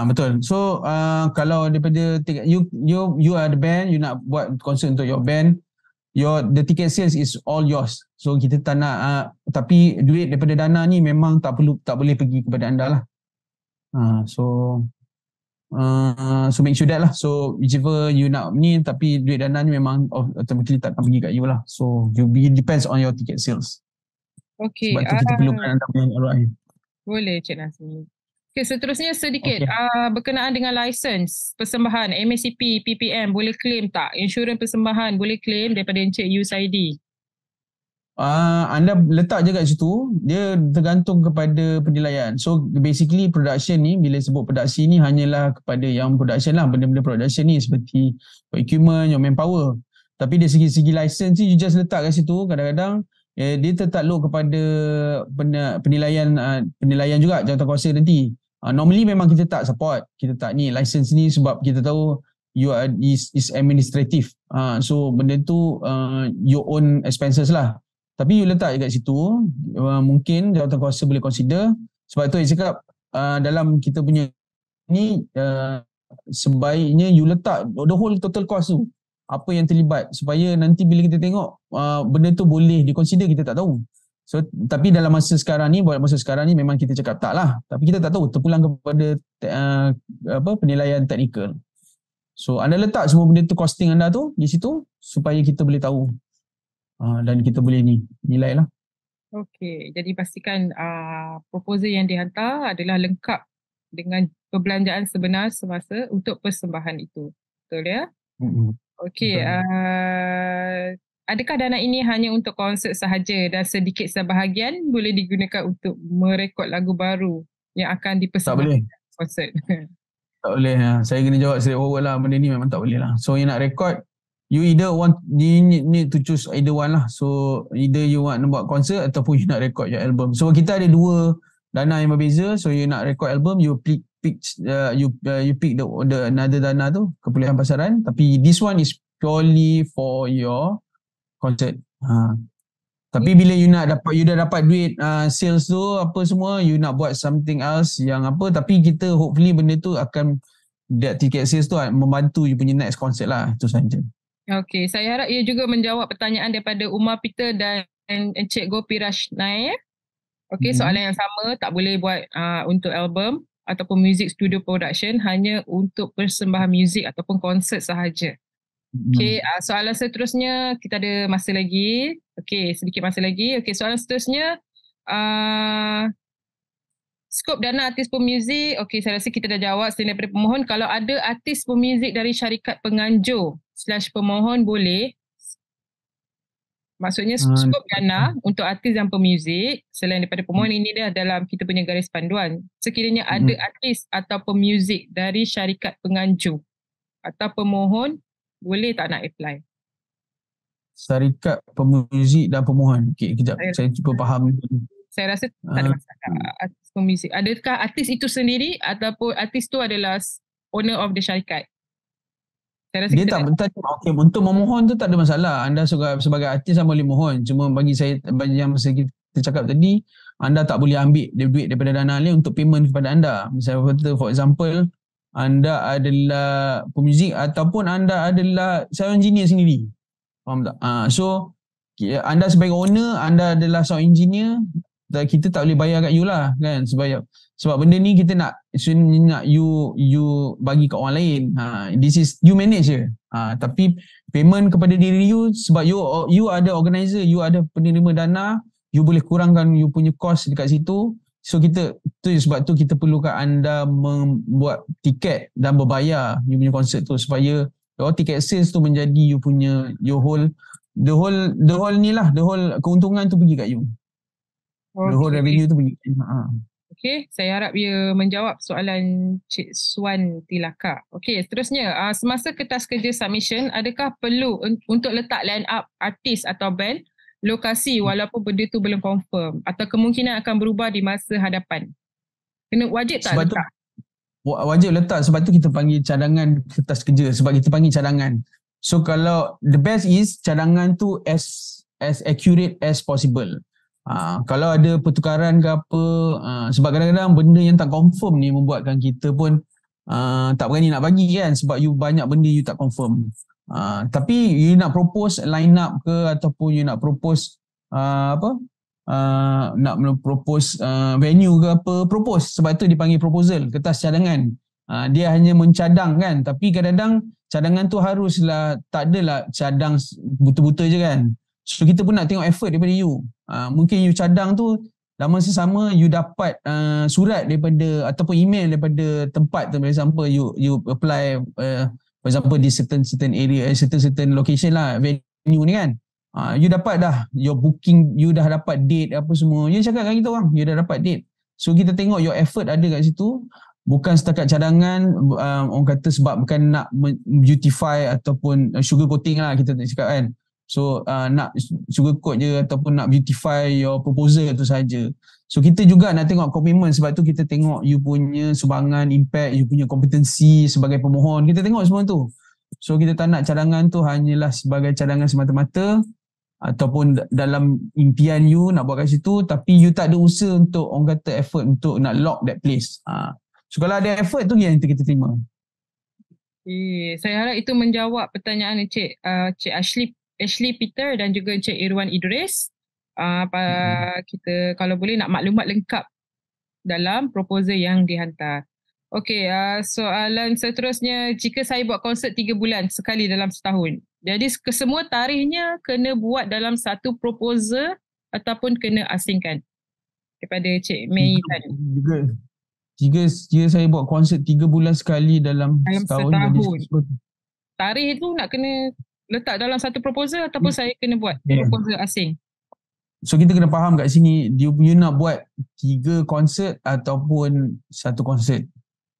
Betul. So kalau daripada you are the band, you nak buat konsert untuk your band, the ticket sales is all yours. So kita tak nak tapi duit daripada dana ni memang tak boleh pergi kepada anda lah. So make sure that lah. So whichever you nak ni, tapi duit dana ni memang automatically tak akan pergi kat you lah. So it depends on your ticket sales. Okay. Sebab tu kita perlukan anda punya ROI. Boleh Cik Nazmi. Okay, seterusnya sedikit berkenaan dengan lisens persembahan MACP, PPM boleh claim tak? Insurans persembahan boleh claim daripada Encik USAID? Anda letak je kat situ, dia tergantung kepada penilaian. So basically production ni, bila sebut production ni hanyalah kepada yang production lah, benda-benda production ni seperti equipment, your manpower. Tapi dari segi license ni you just letak kat situ. Kadang-kadang dia tertakluk kepada penilaian juga jawatankuasa nanti. Normally memang kita tak support, kita tak ni license ni sebab kita tahu is administrative. So benda tu your own expenses lah. Tapi you letak kat situ, mungkin jawatankuasa boleh consider. Sebab tu saya cakap dalam kita punya ni sebaiknya you letak the whole total cost tu, apa yang terlibat, supaya nanti bila kita tengok benda tu boleh di-consider, kita tak tahu. So tapi dalam masa sekarang ni memang kita cakap tak lah, tapi kita tak tahu, terpulang kepada penilaian teknikal. So anda letak semua benda tu, costing anda tu di situ supaya kita boleh tahu dan kita boleh nilai lah. Okey, jadi pastikan proposal yang dihantar adalah lengkap dengan perbelanjaan sebenar semasa untuk persembahan itu. Betul ya? Okey, adakah dana ini hanya untuk konsert sahaja dan sedikit sebahagian boleh digunakan untuk merekod lagu baru yang akan dipersembahkan konsert? Tak boleh. Saya kena jawab straightforward lah, benda ni memang tak boleh lah. So you nak record, you need to choose either one lah. So either you want buat konsert ataupun you nak record your album. So kita ada dua dana yang berbeza. So you nak record album, you pick the another dana tu, kepuliaan pasaran. Tapi this one is purely for your concert. Tapi bila you dah dapat duit sales tu apa semua, you nak buat something else yang apa, tapi kita hopefully benda tu akan, that ticket sales tu membantu you punya next concert lah. Itu saja. Okey, saya harap ia juga menjawab pertanyaan daripada Umar Peter dan Encik Gopi Rashnai. Okey, soalan yang sama, tak boleh buat untuk album ataupun music studio production, hanya untuk persembahan muzik ataupun konsert sahaja. Okey, soalan seterusnya, kita ada masa lagi. Okey, sedikit masa lagi. Okey, soalan seterusnya, skop dana artis pemuzik. Okey, saya rasa kita dah jawab selain daripada pemohon. Kalau ada artis pemuzik dari syarikat penganjur / pemohon boleh. Maksudnya skop dana untuk artis dan pemuzik selain daripada pemohon, ini dia dalam kita punya garis panduan. Sekiranya ada artis atau pemuzik dari syarikat penganjur atau pemohon, boleh tak nak apply? Syarikat pemuzik dan pemohon. Okey, kejap. Saya cuba faham. Saya rasa tak ada masalah. Artis pemuzik. Adakah artis itu sendiri ataupun artis tu adalah owner of the syarikat? Saya rasa dia tak okay, untuk memohon tu tak ada masalah. Anda sebagai artis boleh mohon. Cuma bagi yang masa kita cakap tadi, anda tak boleh ambil duit daripada dana lain untuk payment kepada anda. Misalnya for example, anda adalah pemuzik ataupun anda adalah sound engineer sendiri. Faham tak? So anda sebagai owner, anda adalah sound engineer, kita tak boleh bayar kat you lah kan, sebab benda ni kita nak you bagi kat orang lain. This is you manage je. Tapi payment kepada diri you, sebab you ada organizer, you ada penerima dana, you boleh kurangkan you punya cost dekat situ. So sebab tu kita perlukan anda membuat tiket dan berbayar you punya konsert tu, supaya tiket sales tu menjadi you punya the whole ni lah, the whole keuntungan tu pergi kat you. The whole revenue tu pergi. Okey, saya harap ia menjawab soalan Cik Swan Tilaka. Okey, seterusnya, semasa kertas kerja submission, adakah perlu untuk letak line up artis atau band, lokasi walaupun benda tu belum confirm atau kemungkinan akan berubah di masa hadapan? Wajib tak Sebab tu letak? wajib letak, sebab tu kita panggil cadangan kertas kerja, sebab kita panggil cadangan. So kalau the best is cadangan tu as accurate as possible. Kalau ada pertukaran ke apa, sebab kadang-kadang benda yang tak confirm ni membuatkan kita pun tak berani nak bagi kan, sebab you banyak benda you tak confirm. Tapi you nak propose line up ke ataupun you nak propose nak propose venue ke apa, propose. Sebab tu dipanggil proposal, kertas cadangan. Dia hanya mencadang kan, tapi kadang-kadang cadangan tu haruslah, tak adalah cadang buta-buta je kan. So kita pun nak tengok effort daripada you. Mungkin you cadang tu dalam masa sama you dapat surat daripada ataupun email daripada tempat tu, for example you apply for example di certain area, certain location lah, venue ni kan. You dapat dah your booking, you dah dapat date apa semua. You cakap dengan kita orang, you dah dapat date. So kita tengok your effort ada kat situ. Bukan setakat cadangan, orang kata sebab bukan nak beautify ataupun sugar coating lah kita tak cakap kan. So nak sugar coat je ataupun nak beautify your proposal tu saja. So kita juga nak tengok komitmen, sebab tu kita tengok you punya sumbangan, impact, you punya kompetensi sebagai pemohon. Kita tengok semua tu. So kita tak nak cadangan tu hanyalah sebagai cadangan semata-mata ataupun dalam impian you nak buat kat situ, tapi you tak ada usaha untuk, orang kata effort untuk nak lock that place. So kalau ada effort tu yang kita terima. Saya harap itu menjawab pertanyaan Cik Ashley Peter dan juga Encik Irwan Idris. Kita kalau boleh nak maklumat lengkap dalam proposal yang dihantar. Okey, soalan seterusnya, jika saya buat konsert 3 bulan sekali dalam setahun, jadi kesemua tarikhnya kena buat dalam satu proposal ataupun kena asingkan? Daripada Cik Mei tadi. Jika saya buat konsert 3 bulan sekali dalam setahun. Tarikh itu nak kena letak dalam satu proposal ataupun saya kena buat proposal asing? So kita kena faham kat sini, you nak buat 3 konsert ataupun satu konsert.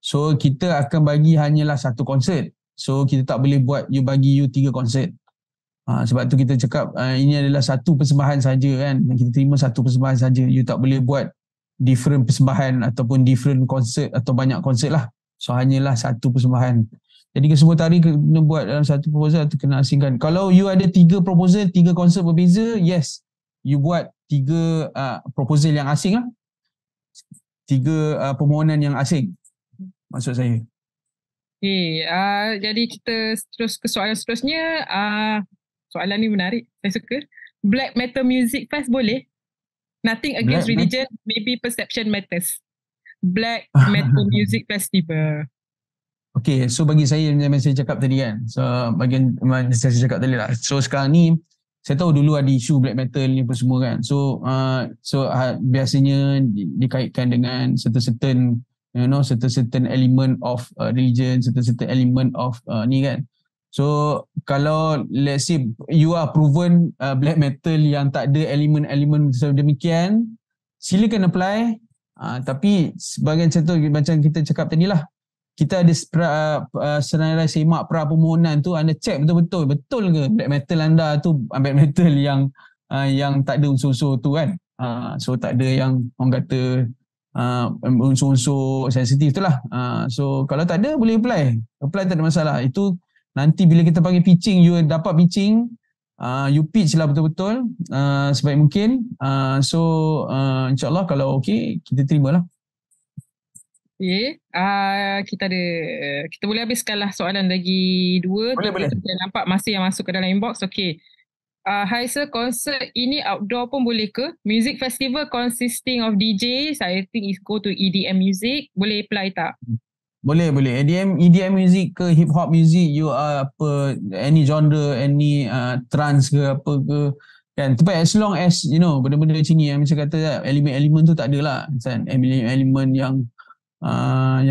So kita akan bagi hanyalah satu konsert. So kita tak boleh buat you 3 konsert. Sebab tu kita cakap ini adalah satu persembahan saja kan. Kita terima satu persembahan saja. You tak boleh buat different persembahan ataupun different konsert atau banyak konsert lah. So hanyalah satu persembahan. Jadi kesemua tarikh kena buat dalam satu proposal atau kena asingkan. Kalau you ada 3 proposal, 3 konsert berbeza, yes, you buat 3 proposal yang asing lah. 3 permohonan yang asing, maksud saya. Okay, jadi kita terus ke soalan seterusnya. Soalan ni menarik, saya suka. Black Metal Music Fest boleh? Nothing against religion, maybe perception matters. Black Metal Music Festival. Okay, so bagi saya macam saya cakap tadi kan, so bagian saya cakap tadi lah. So sekarang ni saya tahu dulu ada isu black metal ni apa semua kan. So biasanya dikaitkan dengan certain element of religion, certain element of ni kan. So kalau let's say you are proven black metal yang tak ada elemen-elemen sedemikian, silakan apply. Tapi sebagai contoh macam kita cakap tadi lah, kita ada senarai semak pra permohonan tu, anda check betul ke black metal anda tu black metal yang tak ada unsur-unsur tu kan. So tak ada yang orang kata unsur-unsur sensitif tu lah. So kalau tak ada boleh apply tak ada masalah. Itu nanti bila kita panggil pitching, you dapat pitching, you pitch lah betul-betul sebaik mungkin. So insyaAllah kalau okey, kita terimalah. Okay. Kita boleh habiskanlah soalan lagi 2. Boleh. Kita nampak masih yang masuk ke dalam inbox. Okay. Hi sir, konsert ini outdoor pun boleh ke? Music festival consisting of DJ, I think is go to EDM music. Boleh apply tak? Boleh. EDM music ke hip hop music, you are apa, any genre, any trance ke apa ke kan. Tapi as long as you know benda-benda macam ni yang macam kata elemen-elemen tu tak ada lah kan. Elemen yang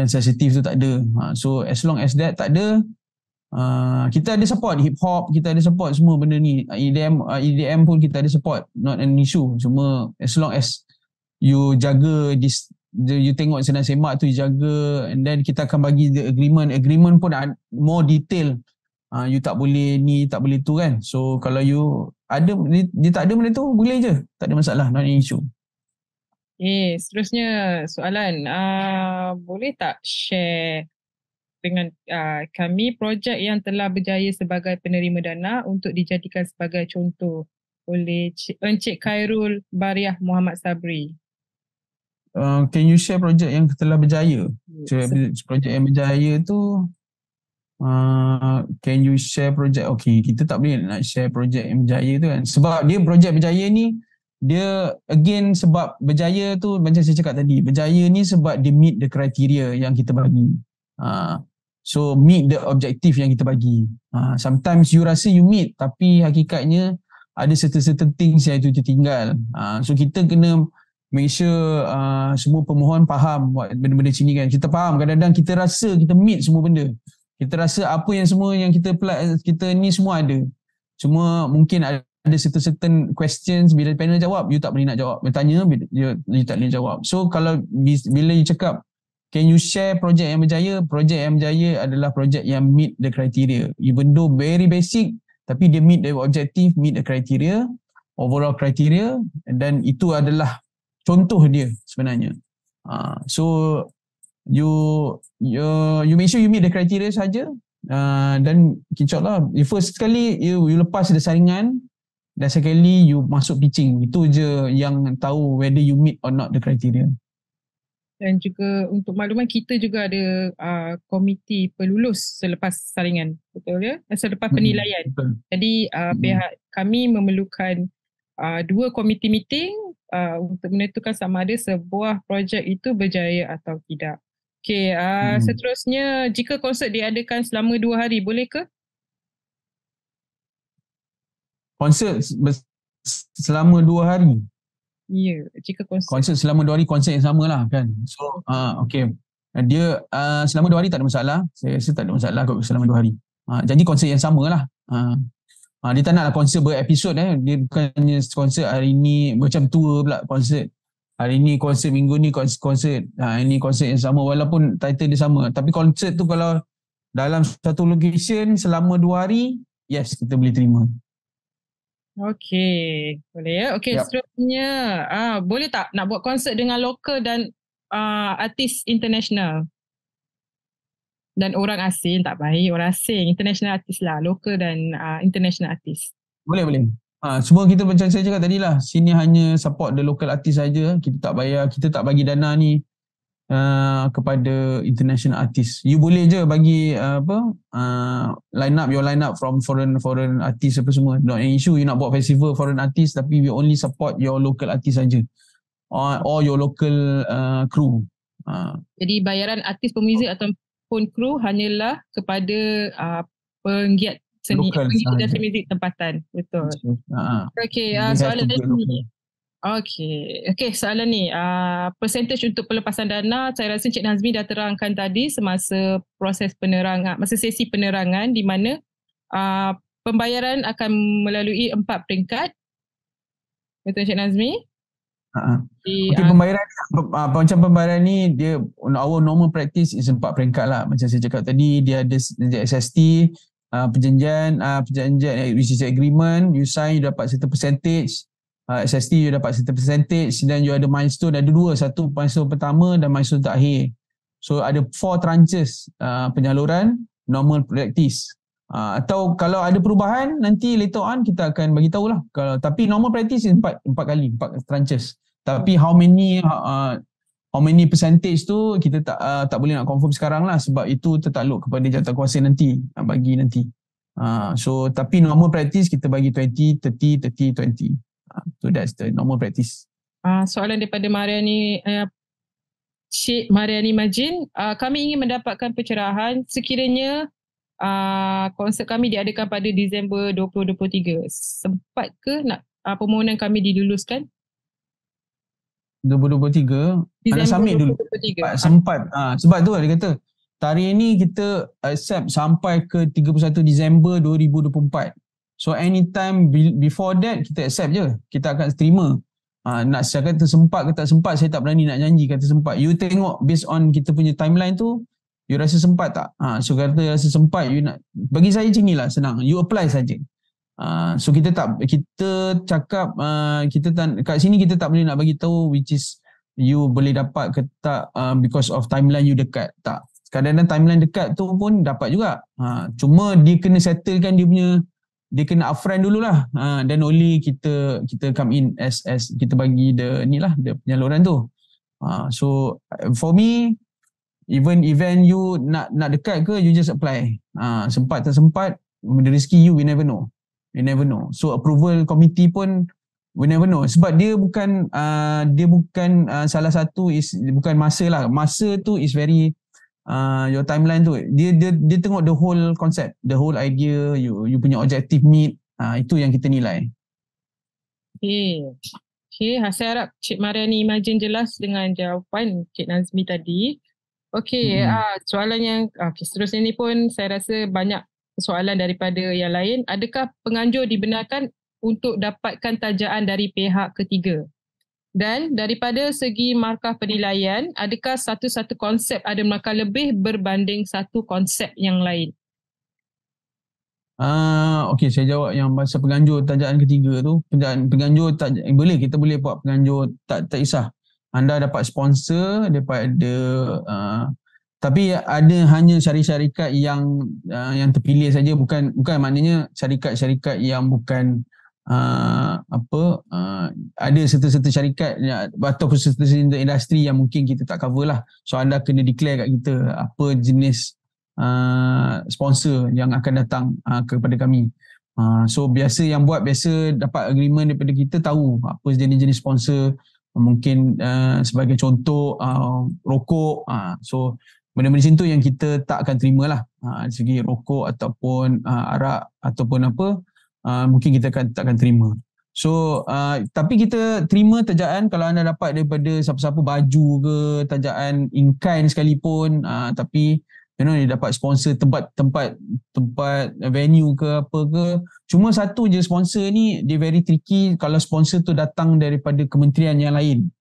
sensitif tu tak ada. So as long as that tak ada, kita ada support hip hop, kita ada support semua benda ni. EDM pun kita ada support, not an issue. Cuma as long as you jaga you tengok senang semak tu, you jaga, and then kita akan bagi the agreement pun more detail. You tak boleh ni, tak boleh tu kan. So kalau you ada, dia tak ada benda tu, boleh je, tak ada masalah, not an issue. Seterusnya soalan, boleh tak share dengan kami projek yang telah berjaya sebagai penerima dana untuk dijadikan sebagai contoh oleh Encik Khairul Bariah Muhammad Sabri? Can you share projek yang telah berjaya? Projek yang berjaya tu, can you share projek? Okay, kita tak boleh nak share projek yang berjaya tu kan. Sebab dia projek berjaya ni, dia again sebab berjaya tu macam saya cakap tadi, berjaya ni sebab dia meet the criteria yang kita bagi. So meet the objective yang kita bagi. Sometimes you rasa you meet, tapi hakikatnya ada certain things yang itu tertinggal. So kita kena make sure semua pemohon faham benda-benda sini kan. Kita faham kadang-kadang kita rasa kita meet semua benda. Kita rasa apa yang semua yang kita ni semua ada. Cuma mungkin ada certain questions bila panel jawab, you tak boleh nak jawab. Bertanya, you tak boleh jawab. So kalau bila you cakap, can you share projek yang berjaya? Projek yang berjaya adalah projek yang meet the criteria. Even though very basic, tapi dia meet the objective, meet the criteria, overall criteria, dan itu adalah contoh dia sebenarnya. So you make sure you meet the criteria saja, dan insyaAllah first sekali you lepas the saringan, dan sekali you masuk pitching. Itu je yang tahu whether you meet or not the criteria. Dan juga untuk makluman, kita juga ada komiti pelulus selepas saringan, betul ya? Selepas penilaian. Betul. Jadi pihak kami memerlukan 2 komiti meeting untuk menentukan sama ada sebuah projek itu berjaya atau tidak. Okey, seterusnya, jika konsert diadakan selama 2 hari, boleh ke? Konsert selama 2 hari? Ya, jika konsert selama 2 hari, konsert yang sama lah kan. So okay, dia selama 2 hari tak ada masalah. Saya rasa tak ada masalah kalau selama 2 hari. Jadi konsert yang sama lah. Dia tak naklah konsert berepisod. Dia bukannya konsert hari ni macam tour pula, konsert hari ni, konsert minggu ni, konsert ini konsert yang sama walaupun title dia sama. Tapi konsert tu kalau dalam satu location selama 2 hari, yes, kita boleh terima. Okey, boleh ya. Okey, seterusnya, boleh tak nak buat konsert dengan lokal dan artis international? Dan orang asing, tak baik orang asing, international artis lah, lokal dan international artis. Boleh. Semua kita macam saya cakap tadi lah, sini hanya support the local artis saja. Kita tak bagi dana ni kepada international artist. You boleh je bagi your line up from foreign artist apa semua. Not an issue. You nak buat festival foreign artist, tapi we only support your local artist saja, or your local crew. Jadi bayaran artis, pemuzik ataupun kru hanyalah kepada penggiat seni, penggiat dan muzik tempatan. Betul. Okey, soalan ni. Okey, soalan ni, percentage untuk pelepasan dana, saya rasa Encik Nazmi dah terangkan tadi semasa proses penerangan, masa sesi penerangan, di mana pembayaran akan melalui 4 peringkat. Betul Encik Nazmi? Okey, pembayaran macam pembayaran ni, dia our normal practice is 4 peringkat lah. Macam saya cakap tadi, dia ada SST, perjanjian which is agreement, you sign, you dapat certain percentage. SST you dapat certain percentage, dan you ada milestone, ada 2, satu milestone pertama dan milestone terakhir. So ada 4 tranches penyaluran normal practice. Atau kalau ada perubahan nanti later on kita akan bagi tahulah. Tapi normal practice 4 kali, 4 tranches. Tapi how many percentage tu kita tak boleh nak confirm sekarang lah, sebab itu tertakluk kepada jawatankuasa nanti bagi nanti. So tapi normal practice kita bagi 20, 30, 30, 20. So that's the normal practice. Soalan daripada Mariani, Syed Mariani Majin, kami ingin mendapatkan pencerahan sekiranya konsert kami diadakan pada Disember 2023. Sempat ke nak permohonan kami diluluskan? 2023 ada submit dulu. Sempat. Sebab tu dia kata tarikh ni kita accept sampai ke 31 Disember 2024. So anytime before that kita accept je, kita akan terima. Nak saya kata sempat ke tak sempat, saya tak berani nak janji kata sempat. You tengok based on kita punya timeline tu, you rasa sempat tak? So kata rasa sempat, you nak, bagi saya macam ni lah, senang. You apply saja. So kita cakap kita kat sini kita tak boleh nak bagi tahu which is you boleh dapat ke tak because of timeline you dekat. Tak. Kadang-kadang timeline dekat tu pun dapat juga. Cuma dia kena settlekan dia kena upfront dululah. Dan only kita come in as kita bagi the penyaluran tu. So for me, even event you nak dekat ke, you just apply. Sempat tak sempat, the rezeki you, we never know. So approval committee pun we never know. Sebab dia bukan salah satu is bukan masa lah. Masa tu is very your timeline tu. Dia tengok the whole concept, the whole idea, you punya objective meet. Itu yang kita nilai. Okay, saya harap Cik Mariani Imagine jelas dengan jawapan Cik Nazmi tadi. Okay, soalan yang seterusnya ni pun saya rasa banyak soalan daripada yang lain. Adakah penganjur dibenarkan untuk dapatkan tajaan dari pihak ketiga? Dan daripada segi markah penilaian, adakah satu-satu konsep ada markah lebih berbanding satu konsep yang lain? Okey, saya jawab yang pasal penganjur tajaan ketiga tu. Penganjur kita boleh buat penganjur, tak kisah. Anda dapat sponsor daripada tapi ada hanya syarikat-syarikat yang terpilih saja, bukan maknanya syarikat-syarikat yang bukan ada serta-serta syarikat ataupun serta-serta industri yang mungkin kita tak cover lah. So anda kena declare kat kita apa jenis sponsor yang akan datang kepada kami. So biasa dapat agreement daripada kita, tahu apa jenis-jenis sponsor. Mungkin sebagai contoh rokok. So benda-benda macam tu yang kita tak akan terima lah. Dari segi rokok ataupun arak ataupun apa, mungkin kita tak akan terima. So tapi kita terima tajaan kalau anda dapat daripada siapa-siapa, baju ke, tajaan in kind sekalipun, tapi dia dapat sponsor tempat venue ke apa ke. Cuma satu je, sponsor ni dia very tricky kalau sponsor tu datang daripada kementerian yang lain.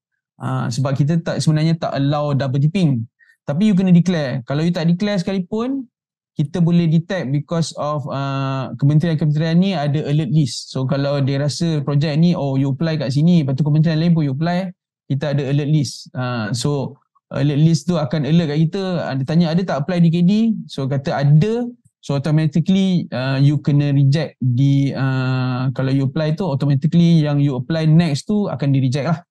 Sebab kita sebenarnya tak allow double tipping. Tapi you kena declare. Kalau you tak declare sekalipun, kita boleh detect because of kementerian-kementerian ni ada alert list. So kalau dia rasa projek ni, you apply kat sini, lepas tu kementerian lain pun you apply, kita ada alert list. So alert list tu akan alert kat kita. Dia tanya ada tak apply DKD? So kata ada. So automatically you kena reject kalau you apply tu, automatically yang you apply next tu akan di reject lah.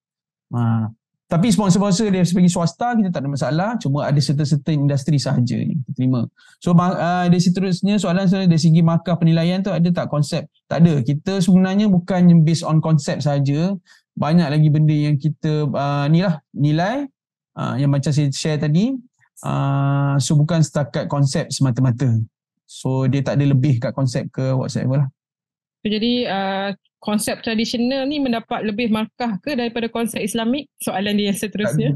Tapi sponsor-sponsor dari segi swasta kita tak ada masalah, cuma ada serta-serta industri sahaja ni kita terima. So dari seterusnya soalan dari segi markah penilaian tu ada tak konsep? Tak ada. Kita sebenarnya bukan based on konsep sahaja. Banyak lagi benda yang kita nilai yang macam saya share tadi. So bukan setakat konsep semata-mata. So dia tak ada lebih kat konsep ke whatsoever lah. Jadi konsep tradisional ni mendapat lebih markah ke daripada konsep Islamik? Soalan dia yang seterusnya.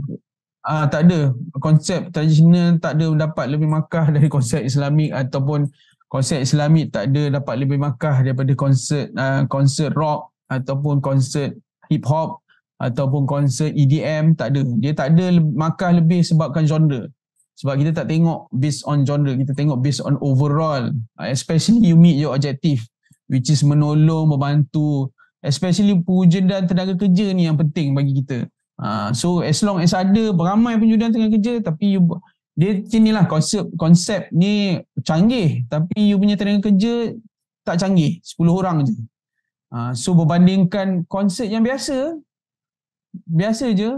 Tak ada. Konsep tradisional tak ada dapat lebih markah dari konsep Islamik, ataupun konsep Islamik tak ada dapat lebih markah daripada konsert rock ataupun konsert hip hop ataupun konsert EDM. Tak ada. Dia tak ada markah lebih sebabkan genre. Sebab kita tak tengok based on genre, kita tengok based on overall. Especially you meet your objective, which is menolong, membantu. Especially pewujudan tenaga kerja ni yang penting bagi kita. So as long as ada beramai pewujudan tenaga kerja, tapi dia macam ni lah, konsep ni canggih tapi you punya tenaga kerja tak canggih, 10 orang je. So berbandingkan konsep yang biasa je,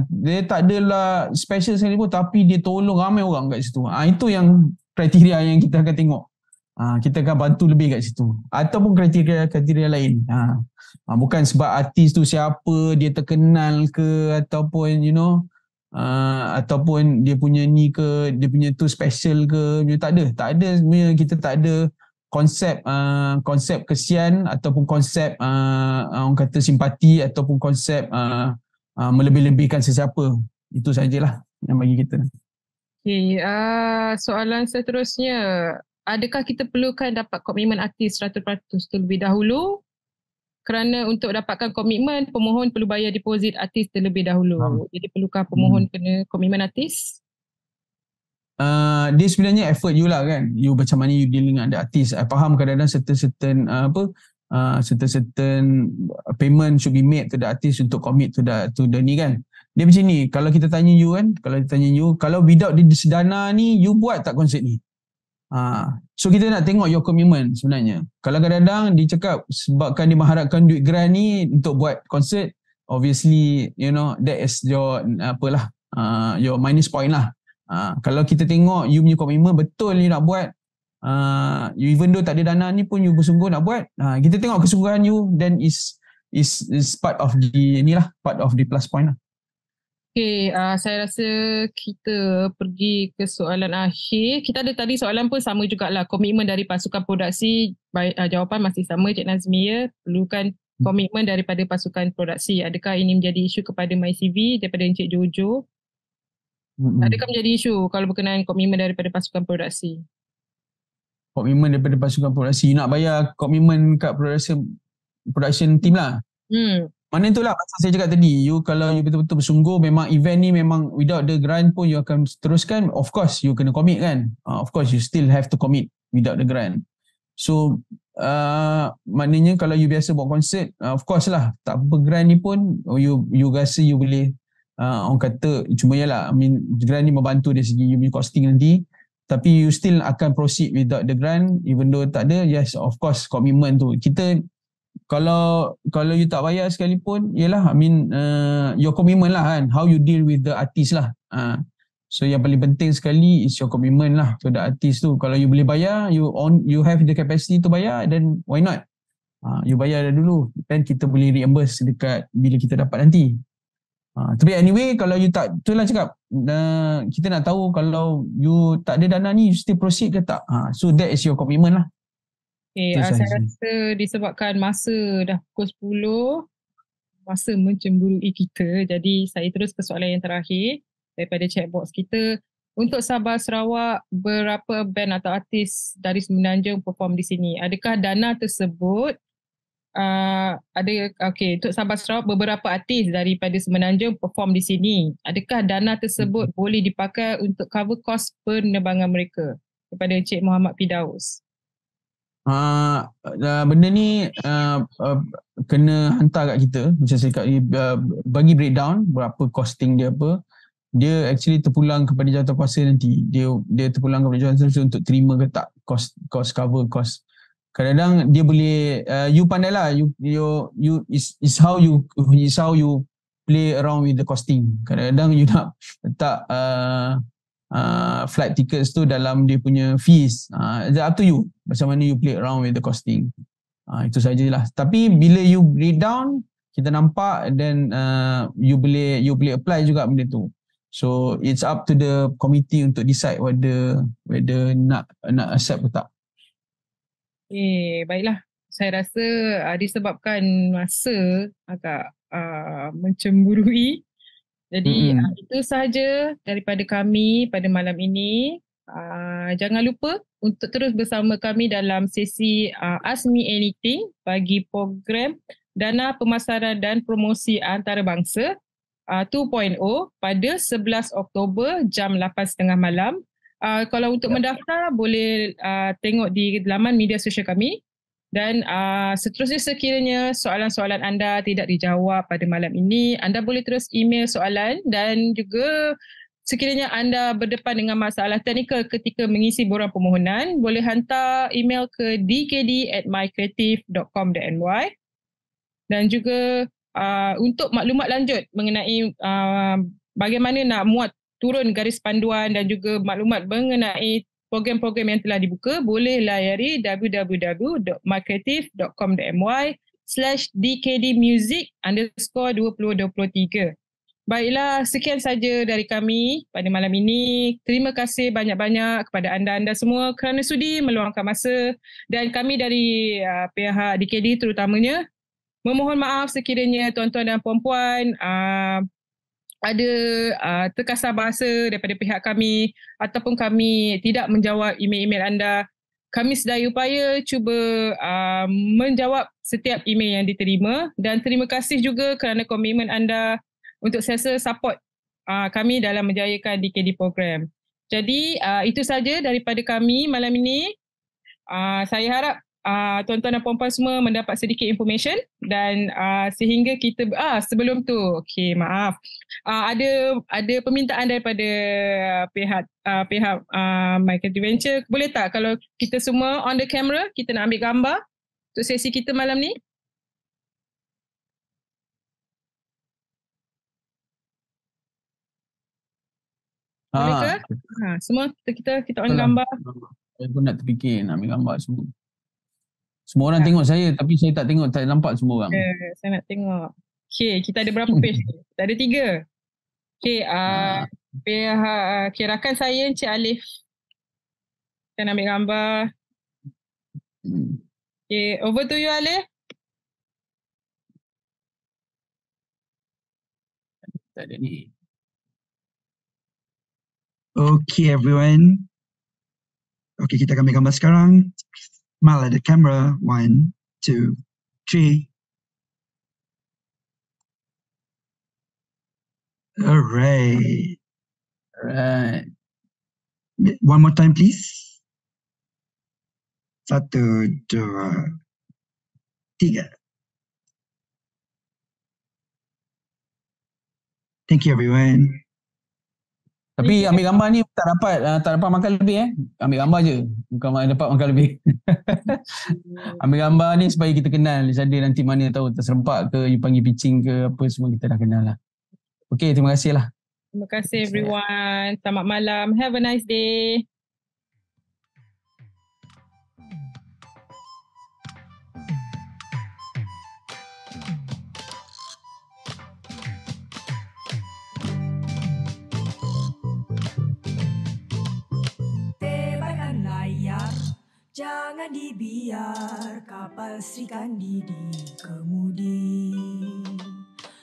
dia tak adalah special sekali pun tapi dia tolong ramai orang kat situ. Itu yang kriteria yang kita akan tengok. Kita akan bantu lebih kat situ. Ataupun kriteria lain. Bukan sebab artis tu siapa, dia terkenal ke, ataupun ataupun dia punya ni ke, dia punya tu special ke. Tak ada. Kita tak ada konsep kesian ataupun konsep orang kata simpati ataupun konsep melebih-lebihkan sesiapa. Itu sajalah yang bagi kita. Okay, soalan seterusnya. Adakah kita perlukan dapat komitmen artis 100% terlebih dahulu? kerana untuk dapatkan komitmen, pemohon perlu bayar deposit artis terlebih dahulu. Jadi perlukah pemohon kena komitmen artis? Dia sebenarnya effort you lah kan. You macam mana you deal dengan the artist. I faham kadang-kadang certain certain payment should be made to the artist untuk commit to the ni kan. Dia macam ni, kalau kita tanya you kan, kalau without this dana ni, you buat tak konsert ni? So kita nak tengok your commitment sebenarnya. Kalau kadang-kadang dia cakap sebabkan dia mengharapkan duit grant ni untuk buat konsert, obviously that is your your minus point lah. Kalau kita tengok you punya komitmen betul you nak buat, you even though tak ada dana ni pun you bersungguh nak buat, kita tengok kesungguhan you, then is part of the plus point lah. Okay, saya rasa kita pergi ke soalan akhir. Kita ada tadi soalan pun sama jugalah, komitmen dari pasukan produksi. Jawapan masih sama Cik Nazmia, perlukan komitmen daripada pasukan produksi. Adakah ini menjadi isu kepada MyCV daripada Encik Jojo? Adakah menjadi isu kalau berkenaan komitmen daripada pasukan produksi? Komitmen daripada pasukan produksi, nak bayar komitmen kat production team lah. Mana itulah pasal saya cakap tadi, kalau you betul-betul bersungguh, memang event ni memang without the grant pun you akan teruskan, of course you kena commit kan. Of course you still have to commit without the grant. So maknanya kalau you biasa buat konsert, of course lah, tak apa grant ni pun you rasa you boleh, orang kata cuma yalah, grant ni membantu dari segi you punya costing nanti, tapi you still akan proceed without the grant even though tak ada. Yes, of course commitment tu kita, kalau you tak bayar sekalipun, yalah, your commitment lah kan, how you deal with the artist lah. So yang paling penting sekali is your commitment lah to the artist tu. Kalau you boleh bayar, you have the capacity to bayar, then why not? You bayar dah dulu, then kita boleh reimburse dekat bila kita dapat nanti. Tapi anyway, kalau you tak, itulah cakap, kita nak tahu kalau you tak ada dana ni, you still proceed ke tak. So that is your commitment lah. Okay, saya rasa disebabkan masa dah pukul 10, masa mencemburui kita. Jadi saya terus ke soalan yang terakhir daripada chatbox kita. Untuk Sabah Sarawak, berapa band atau artis dari Semenanjung perform di sini? Adakah dana tersebut untuk Sabah Sarawak, beberapa artis daripada Semenanjung perform di sini. Adakah dana tersebut boleh dipakai untuk cover kos penerbangan mereka? Kepada Encik Muhammad Firdaus. Benda ni kena hantar kat kita, macam saya cakap, bagi breakdown berapa costing dia apa. Dia actually terpulang kepada jawatankuasa nanti. Dia terpulang kepada jawatankuasa untuk terima ke tak cost cover cost. Kadang-kadang dia boleh, you pandai lah, you is how you play around with the costing. Kadang-kadang you nak letak flight tickets tu dalam dia punya fees. Up to you macam mana you play around with the costing. Itu sajalah. Tapi bila you break down, kita nampak, then you boleh apply juga benda tu. So it's up to the committee untuk decide whether nak accept atau tak. Baiklah. Saya rasa disebabkan masa agak mencemburui. Jadi itu sahaja daripada kami pada malam ini. Jangan lupa untuk terus bersama kami dalam sesi Ask Me Anything bagi program Dana Pemasaran dan Promosi Antarabangsa 2.0 pada 11 Oktober jam 8.30 malam. Kalau untuk mendaftar boleh tengok di laman media sosial kami. Dan seterusnya, sekiranya soalan-soalan anda tidak dijawab pada malam ini, anda boleh terus email soalan, dan juga sekiranya anda berdepan dengan masalah teknikal ketika mengisi borang permohonan, boleh hantar email ke dkd@mycreative.com.my. Dan juga untuk maklumat lanjut mengenai bagaimana nak muat turun garis panduan dan juga maklumat mengenai program-program yang telah dibuka, boleh layari www.mycreative.com.my/dkdmusic_2023. Baiklah, sekian saja dari kami pada malam ini. Terima kasih banyak-banyak kepada anda-anda semua kerana sudi meluangkan masa, dan kami dari pihak DKD terutamanya memohon maaf sekiranya tuan-tuan dan puan-puan ada terkasar bahasa daripada pihak kami ataupun kami tidak menjawab email-email anda. kami sedaya upaya cuba menjawab setiap email yang diterima, dan terima kasih juga kerana komitmen anda untuk sentiasa support kami dalam menjayakan DKD program. Jadi itu saja daripada kami malam ini. Saya harap tuan-tuan dan puan-puan semua mendapat sedikit information, dan sehingga kita sebelum tu, maaf, ada permintaan daripada pihak My Country Venture. Boleh tak kalau kita semua on the camera, kita nak ambil gambar untuk sesi kita malam ni? Boleh ke? Semua kita on gambar. Saya pun nak terfikir nak ambil gambar semua. Semua orang tengok saya, tapi saya tak tengok, tak nampak semua orang. Saya nak tengok. Kita ada berapa page ni? Kita ada 3. Rakan saya Encik Alif. Kita nak ambil gambar. Over to you, Alif. Tak ada ni. Okay, everyone. Okay, kita akan ambil gambar sekarang. Mal ada kamera. 1, 2, 3. Alright. One more time, please. 1, 2, 3. Thank you, everyone. Tapi ambil gambar ni tak dapat makan lebih Ambil gambar je, bukan dapat makan lebih. Ambil gambar ni supaya kita kenal. Ada nanti mana tahu terserempak ke, you panggil pitching ke apa, semua kita dah kenal lah. Okay, terima kasih lah. Terima kasih everyone. Selamat malam. Have a nice day. Jangan dibiar kapal Sri Kandi di kemudi.